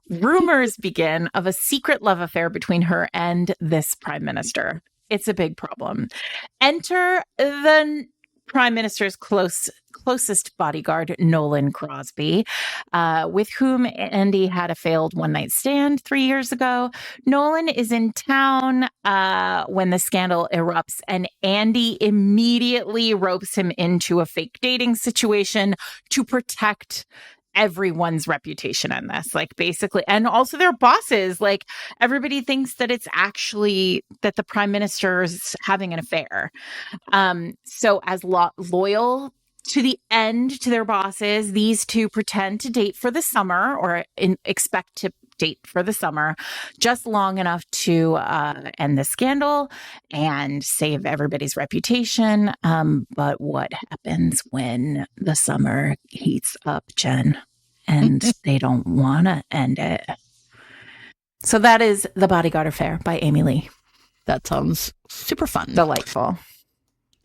rumors begin of a secret love affair between her and this Prime Minister. It's a big problem. Enter the Prime Minister's closest bodyguard, Nolan Crosby, with whom Andy had a failed one-night stand 3 years ago. Nolan is in town when the scandal erupts, and Andy immediately ropes him into a fake dating situation to protect everyone's reputation in this, like basically, and also their bosses. Like everybody thinks that it's actually that the Prime Minister is having an affair. So as loyal to the end to their bosses, these two pretend to date for the summer, or expect to date for the summer, just long enough to end the scandal and save everybody's reputation. But what happens when the summer heats up, Jen, and they don't want to end it? So that is The Bodyguard Affair by Amy Lee. That sounds super fun. Delightful.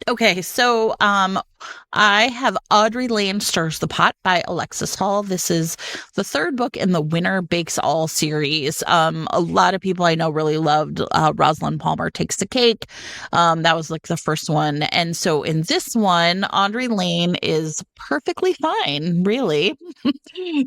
Okay, so I have Audrey Lane Stirs the Pot by Alexis Hall. This is the third book in the Winner Bakes All series. A lot of people I know really loved Rosalind Palmer Takes the Cake. That was like the first one. And so in this one, Audrey Lane is perfectly fine, really.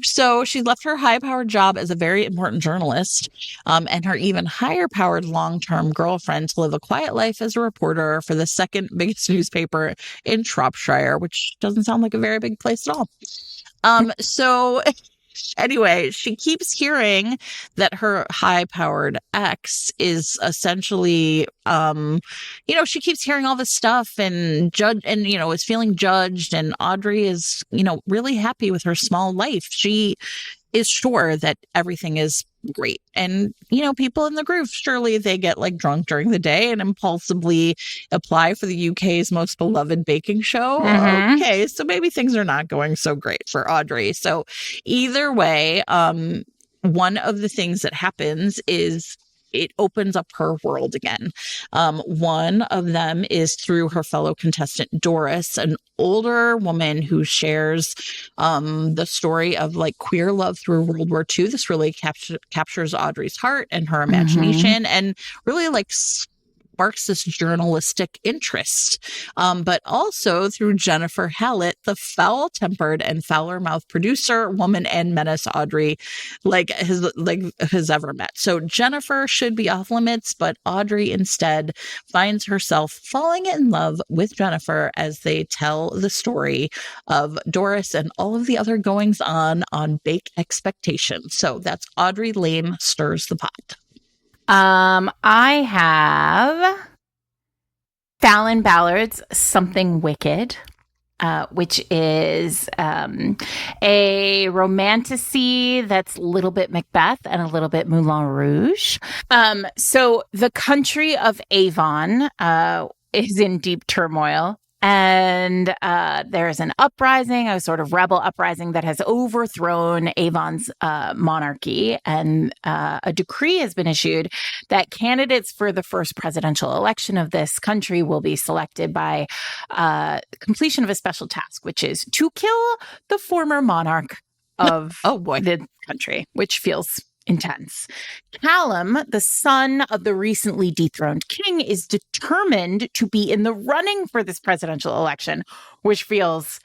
So she left her high-powered job as a very important journalist and her even higher-powered long-term girlfriend to live a quiet life as a reporter for the second biggest newspaper in Shropshire, which doesn't sound like a very big place at all. So anyway, she keeps hearing that her high-powered ex is essentially, she keeps hearing all this stuff and is feeling judged. And Audrey is, really happy with her small life. She is sure that everything is great. And, people in the group, surely they get like drunk during the day and impulsively apply for the UK's most beloved baking show. Mm-hmm. Okay, so maybe things are not going so great for Audrey. So either way, one of the things that happens is it opens up her world again. One of them is through her fellow contestant, Doris, an older woman who shares the story of like queer love through World War II. This really captures Audrey's heart and her imagination, and really like sparks this journalistic interest, but also through Jennifer Hallett, the foul-tempered and fouler-mouthed producer, woman, and menace Audrey has ever met. So Jennifer should be off limits, but Audrey instead finds herself falling in love with Jennifer as they tell the story of Doris and all of the other goings on Bake Expectations. So that's Audrey Lane Stirs the Pot. I have Fallon Ballard's Something Wicked, which is a romantasy that's a little bit Macbeth and a little bit Moulin Rouge. So the country of Avon is in deep turmoil. And there's an uprising, a sort of rebel uprising that has overthrown Avon's monarchy. And a decree has been issued that candidates for the first presidential election of this country will be selected by completion of a special task, which is to kill the former monarch of Oh boy. the country, which feels intense. Callum, the son of the recently dethroned king, is determined to be in the running for this presidential election, which feels,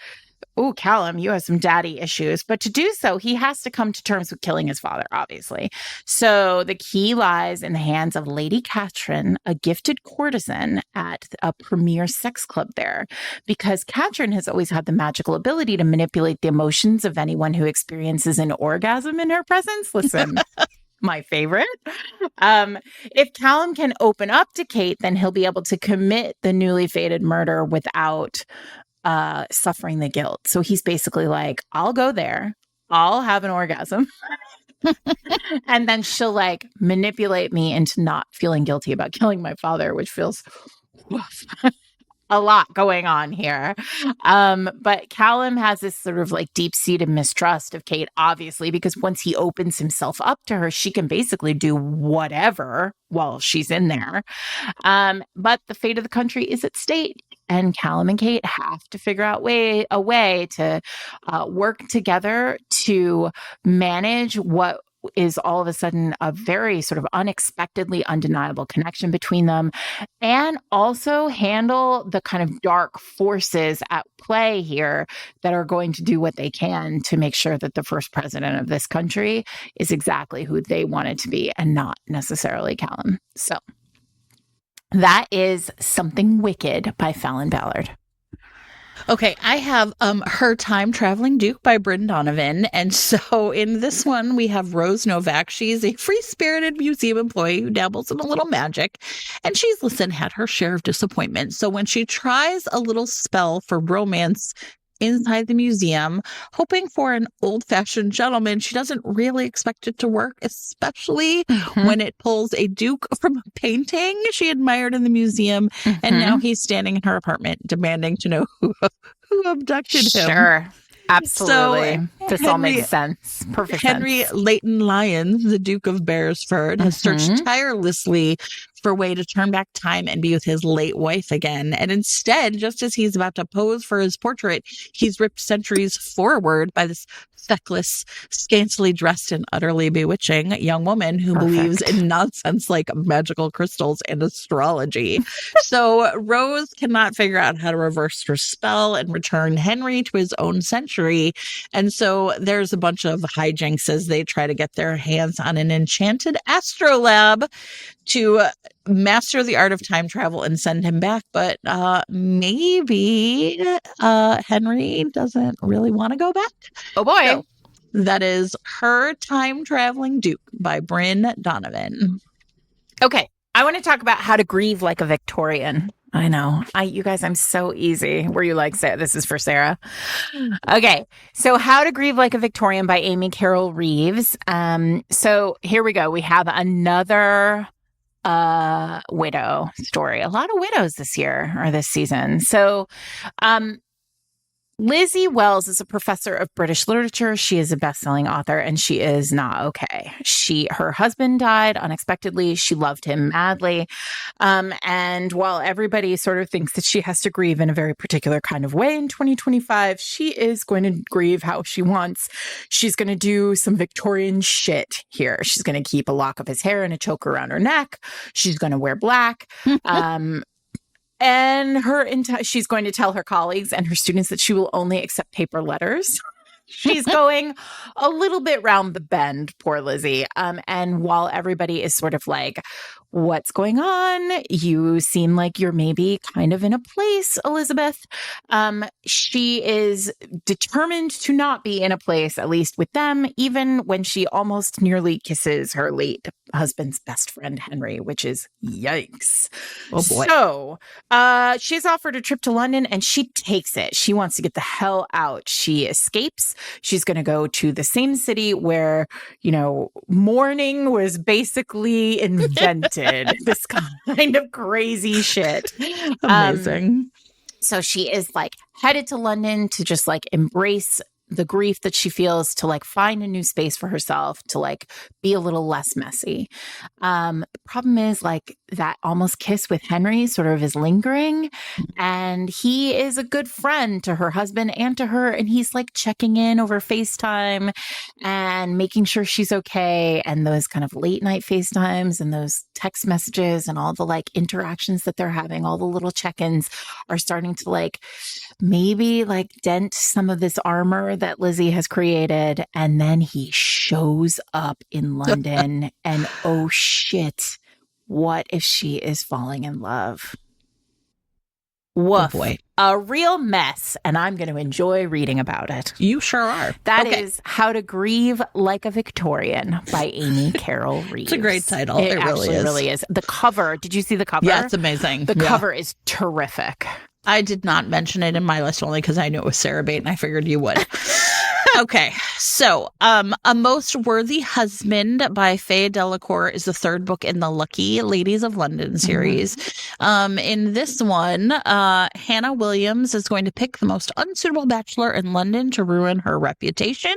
oh, Callum, you have some daddy issues. But to do so, he has to come to terms with killing his father, obviously. So the key lies in the hands of Lady Catherine, a gifted courtesan at a premier sex club there, because Catherine has always had the magical ability to manipulate the emotions of anyone who experiences an orgasm in her presence. Listen. My favorite. If Callum can open up to Kate, then he'll be able to commit the newly fated murder without suffering the guilt. So he's basically like, I'll go there, I'll have an orgasm, and then she'll like manipulate me into not feeling guilty about killing my father, which feels a lot going on here. But Callum has this sort of like deep-seated mistrust of Kate, obviously, because once he opens himself up to her, she can basically do whatever while she's in there. But the fate of the country is at stake. And Callum and Kate have to figure out a way to work together to manage what is all of a sudden a very sort of unexpectedly undeniable connection between them, and also handle the kind of dark forces at play here that are going to do what they can to make sure that the first president of this country is exactly who they want it to be and not necessarily Callum. So that is Something Wicked by Fallon Ballard. Okay, I have Her Time Traveling Duke by Bryn Donovan. And so in this one, we have Rose Novak. She's a free-spirited museum employee who dabbles in a little magic. And she's, had her share of disappointment. So when she tries a little spell for romance inside the museum, hoping for an old-fashioned gentleman, she doesn't really expect it to work, especially when it pulls a duke from a painting she admired in the museum, and now he's standing in her apartment demanding to know who abducted him. Sure. Absolutely. So, this all makes sense. Perfect Henry sense. Leighton Lyons, the Duke of Beresford, has searched tirelessly for a way to turn back time and be with his late wife again. And instead, just as he's about to pose for his portrait, he's ripped centuries forward by this feckless, scantily dressed and utterly bewitching young woman who believes in nonsense like magical crystals and astrology. So Rose cannot figure out how to reverse her spell and return Henry to his own century. And so there's a bunch of hijinks as they try to get their hands on an enchanted astrolabe to master the art of time travel and send him back. But maybe Henry doesn't really want to go back. Oh boy. So that is Her Time Traveling Duke by Bryn Donovan. Okay. I want to talk about how to grieve like a Victorian. I know. You guys, I'm so easy. Were you like, this is for Sarah? Okay. So How to Grieve Like a Victorian by Amy Carol Reeves. So here we go. We have another widow story. A lot of widows this year or this season. So Lizzie Wells is a professor of British literature. She is a best-selling author, and she is not okay. Her husband died unexpectedly. She loved him madly. And while everybody sort of thinks that she has to grieve in a very particular kind of way in 2025, she is going to grieve how she wants. She's going to do some Victorian shit here. She's going to keep a lock of his hair and a choker around her neck. She's going to wear black. And she's going to tell her colleagues and her students that she will only accept paper letters. She's going a little bit round the bend, poor Lizzie. And while everybody is sort of like, what's going on? You seem like you're maybe kind of in a place, Elizabeth. She is determined to not be in a place, at least with them, even when she almost nearly kisses her late husband's best friend, Henry, which is yikes. Oh boy. So she's offered a trip to London and she takes it. She wants to get the hell out. She escapes. She's going to go to the same city where, mourning was basically invented. This kind of crazy shit. Amazing. So she is like headed to London to just like embrace the grief that she feels, to like find a new space for herself, to like be a little less messy. The problem is like that almost kiss with Henry sort of is lingering, and he is a good friend to her husband and to her. And he's like checking in over FaceTime and making sure she's okay. And those kind of late night FaceTimes and those text messages and all the like interactions that they're having, all the little check-ins are starting to like maybe like dent some of this armor that Lizzie has created. And then he shows up in London and oh shit, what if she is falling in love? Woof. Oh boy. A real mess, and I'm going to enjoy reading about it. You sure are. That is How to Grieve Like a Victorian by Amy Carroll Reeves. It's a great title. It really is. The cover, did you see the cover? Yeah, it's amazing. The cover is terrific. I did not mention it in my list only because I knew it was Sarah Bate and I figured you would. Okay, so A Most Worthy Husband by Faye Delacour is the third book in the Lucky Ladies of London series. In this one, Hannah Williams is going to pick the most unsuitable bachelor in London to ruin her reputation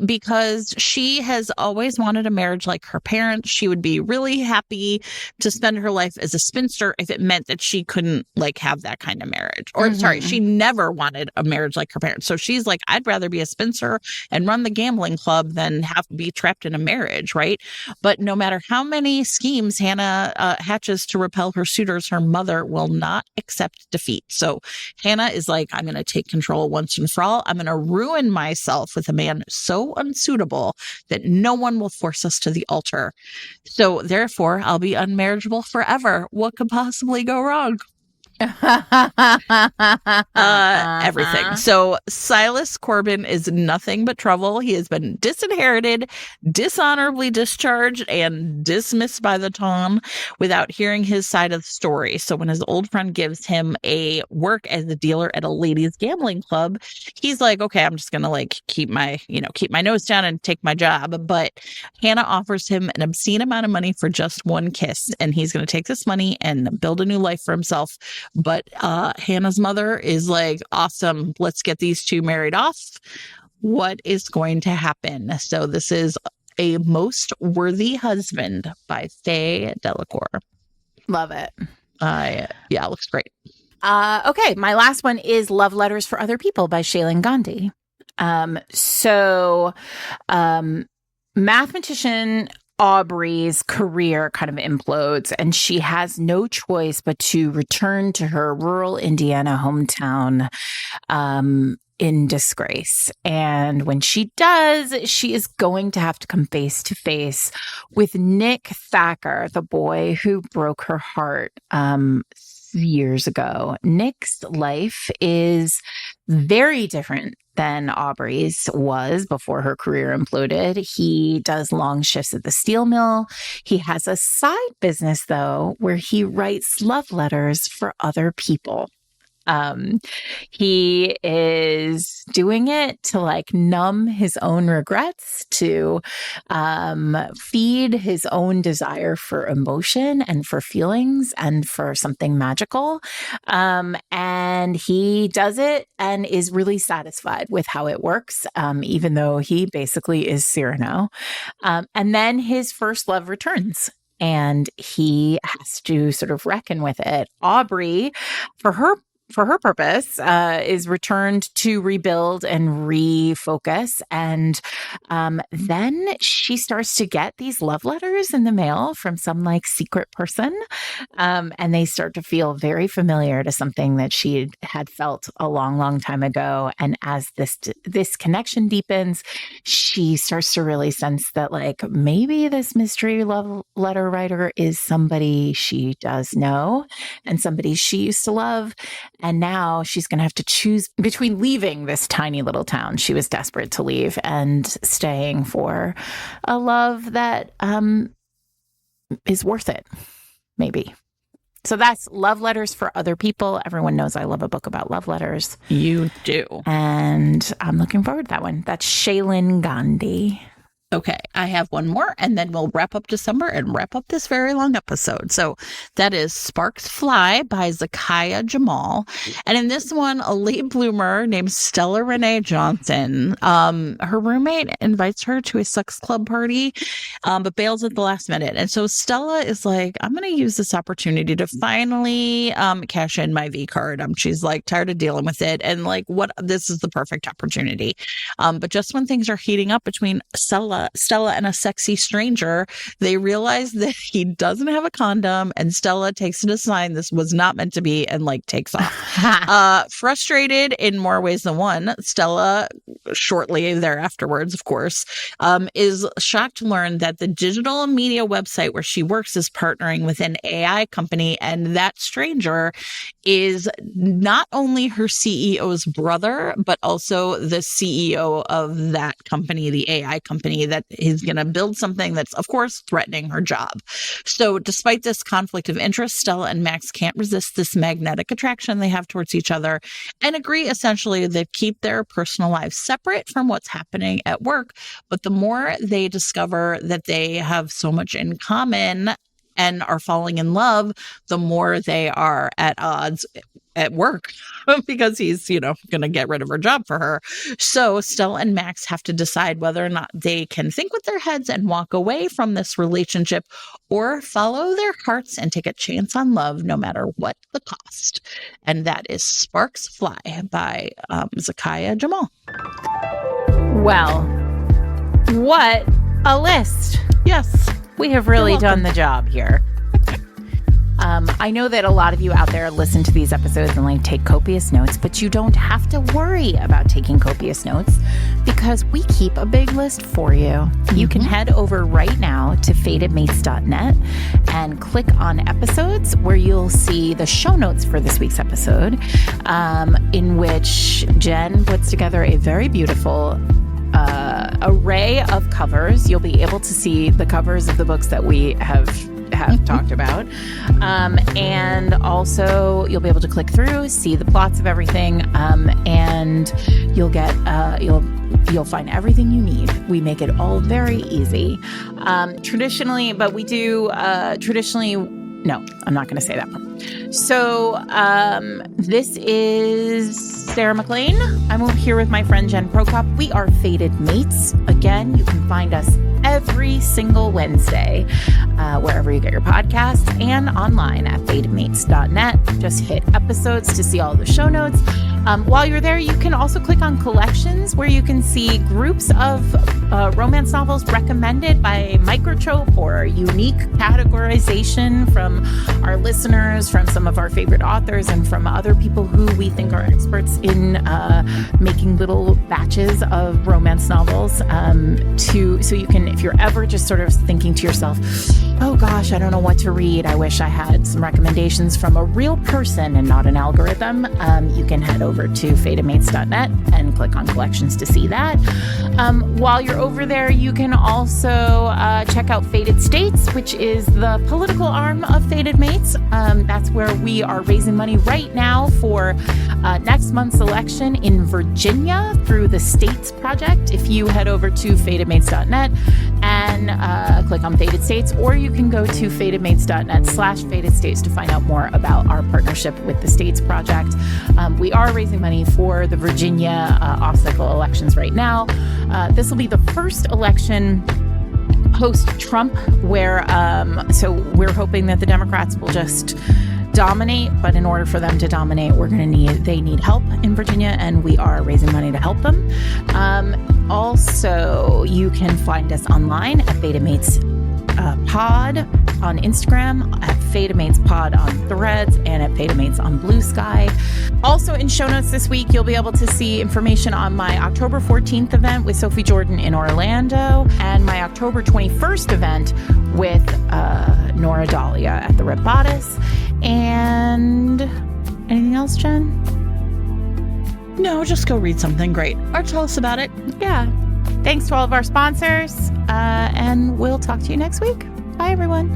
because she has always wanted a marriage like her parents. She would be really happy to spend her life as a spinster if it meant that she couldn't like have that kind of marriage. Or sorry, she never wanted a marriage like her parents. So she's like, I'd rather be a spinster and run the gambling club than have to be trapped in a marriage, right? But no matter how many schemes Hannah hatches to repel her suitors, her mother will not accept defeat. So Hannah is like, I'm going to take control once and for all. I'm going to ruin myself with a man so unsuitable that no one will force us to the altar. So therefore, I'll be unmarriageable forever. What could possibly go wrong? Everything. So Silas Corbin is nothing but trouble. He has been disinherited, dishonorably discharged, and dismissed by the Tom without hearing his side of the story. So when his old friend gives him a work as a dealer at a ladies gambling club, he's like, okay, I'm just gonna like keep my nose down and take my job. But Hannah offers him an obscene amount of money for just one kiss, and he's gonna take this money and build a new life for himself. But Hannah's mother is like, awesome, let's get these two married off. What is going to happen? So this is A Most Worthy Husband by Faye Delacour. Love it. Yeah, it looks great. Okay, my last one is Love Letters for Other People by Shailene Gandhi. Mathematician Aubrey's career kind of implodes, and she has no choice but to return to her rural Indiana hometown in disgrace. And when she does, she is going to have to come face to face with Nick Thacker, the boy who broke her heart years ago. Nick's life is very different than Aubrey's was before her career imploded. He does long shifts at the steel mill. He has a side business, though, where he writes love letters for other people. He is doing it to like numb his own regrets, to feed his own desire for emotion and for feelings and for something magical. And he does it and is really satisfied with how it works, even though he basically is Cyrano. And then his first love returns, and he has to sort of reckon with it. Aubrey, for her purpose, is returned to rebuild and refocus. And then she starts to get these love letters in the mail from some like secret person. And they start to feel very familiar to something that she had felt a long, long time ago. And as this connection deepens, she starts to really sense that like maybe this mystery love letter writer is somebody she does know and somebody she used to love. And now she's going to have to choose between leaving this tiny little town she was desperate to leave and staying for a love that is worth it, maybe. So that's Love Letters for Other People. Everyone knows I love a book about love letters. You do. And I'm looking forward to that one. That's Shailene Gandhi. Okay, I have one more, and then we'll wrap up December and wrap up this very long episode. So that is Sparks Fly by Zakiya Jamal. And in this one, a late bloomer named Stella Renee Johnson, her roommate invites her to a sex club party, but bails at the last minute. And so Stella is like, I'm going to use this opportunity to finally cash in my V card. She's like tired of dealing with it. And like, this is the perfect opportunity. But just when things are heating up between Stella and a sexy stranger, they realize that he doesn't have a condom, and Stella takes it as a sign this was not meant to be and like takes off. Frustrated in more ways than one, Stella, shortly thereafterwards, of course, is shocked to learn that the digital media website where she works is partnering with an AI company, and that stranger is not only her CEO's brother, but also the CEO of that company, the AI company that is going to build something that's, of course, threatening her job. So despite this conflict of interest, Stella and Max can't resist this magnetic attraction they have towards each other and agree essentially to keep their personal lives separate from what's happening at work. But the more they discover that they have so much in common and are falling in love, the more they are at odds at work because he's, going to get rid of her job for her. So Stella and Max have to decide whether or not they can think with their heads and walk away from this relationship or follow their hearts and take a chance on love no matter what the cost. And that is Sparks Fly by Zakiya Jamal. Well, what a list. Yes. We have really done the job here. I know that a lot of you out there listen to these episodes and like take copious notes, but you don't have to worry about taking copious notes because we keep a big list for you. You can head over right now to fatedmates.net and click on episodes where you'll see the show notes for this week's episode, in which Jen puts together a very beautiful array of covers. You'll be able to see the covers of the books that we have talked about, and also you'll be able to click through, see the plots of everything, and you'll get you'll find everything you need. We make it all very easy. Traditionally, no, I'm not going to say that one. So this is Sarah McLean. I'm here with my friend Jen Prokop. We are Fated Mates. Again, you can find us every single Wednesday, wherever you get your podcasts, and online at fatedmates.net. Just hit episodes to see all the show notes. While you're there, you can also click on collections where you can see groups of romance novels recommended by Microtrope or unique categorization from our listeners, from some of our favorite authors, and from other people who we think are experts in making little batches of romance novels. So you can, if you're ever just sort of thinking to yourself, oh gosh, I don't know what to read, I wish I had some recommendations from a real person and not an algorithm, you can head over to fatedmates.net and click on collections to see that. While you're over there, you can also check out Fated States, which is the political arm of Fated Mates. That's where we are raising money right now for next month's election in Virginia through the States Project. If you head over to fatedmates.net and click on Fated States, or you can go to fatedmates.net/Fated States to find out more about our partnership with the States Project. We are raising money for the Virginia off-cycle elections right now. This will be the first election post-Trump where, so we're hoping that the Democrats will just dominate, but in order for them to dominate, they need help in Virginia, and we are raising money to help them. Also, you can find us online at Fated Mates Pod on Instagram, at Fated Mates Pod on Threads, and at Fated Mates on Blue Sky. Also in show notes this week, you'll be able to see information on my October 14th event with Sophie Jordan in Orlando and my October 21st event with Nora Dahlia at the Red Bodice. And anything else, Jen? No, just go read something great or tell us about it. Yeah. Thanks to all of our sponsors, and we'll talk to you next week. Bye, everyone.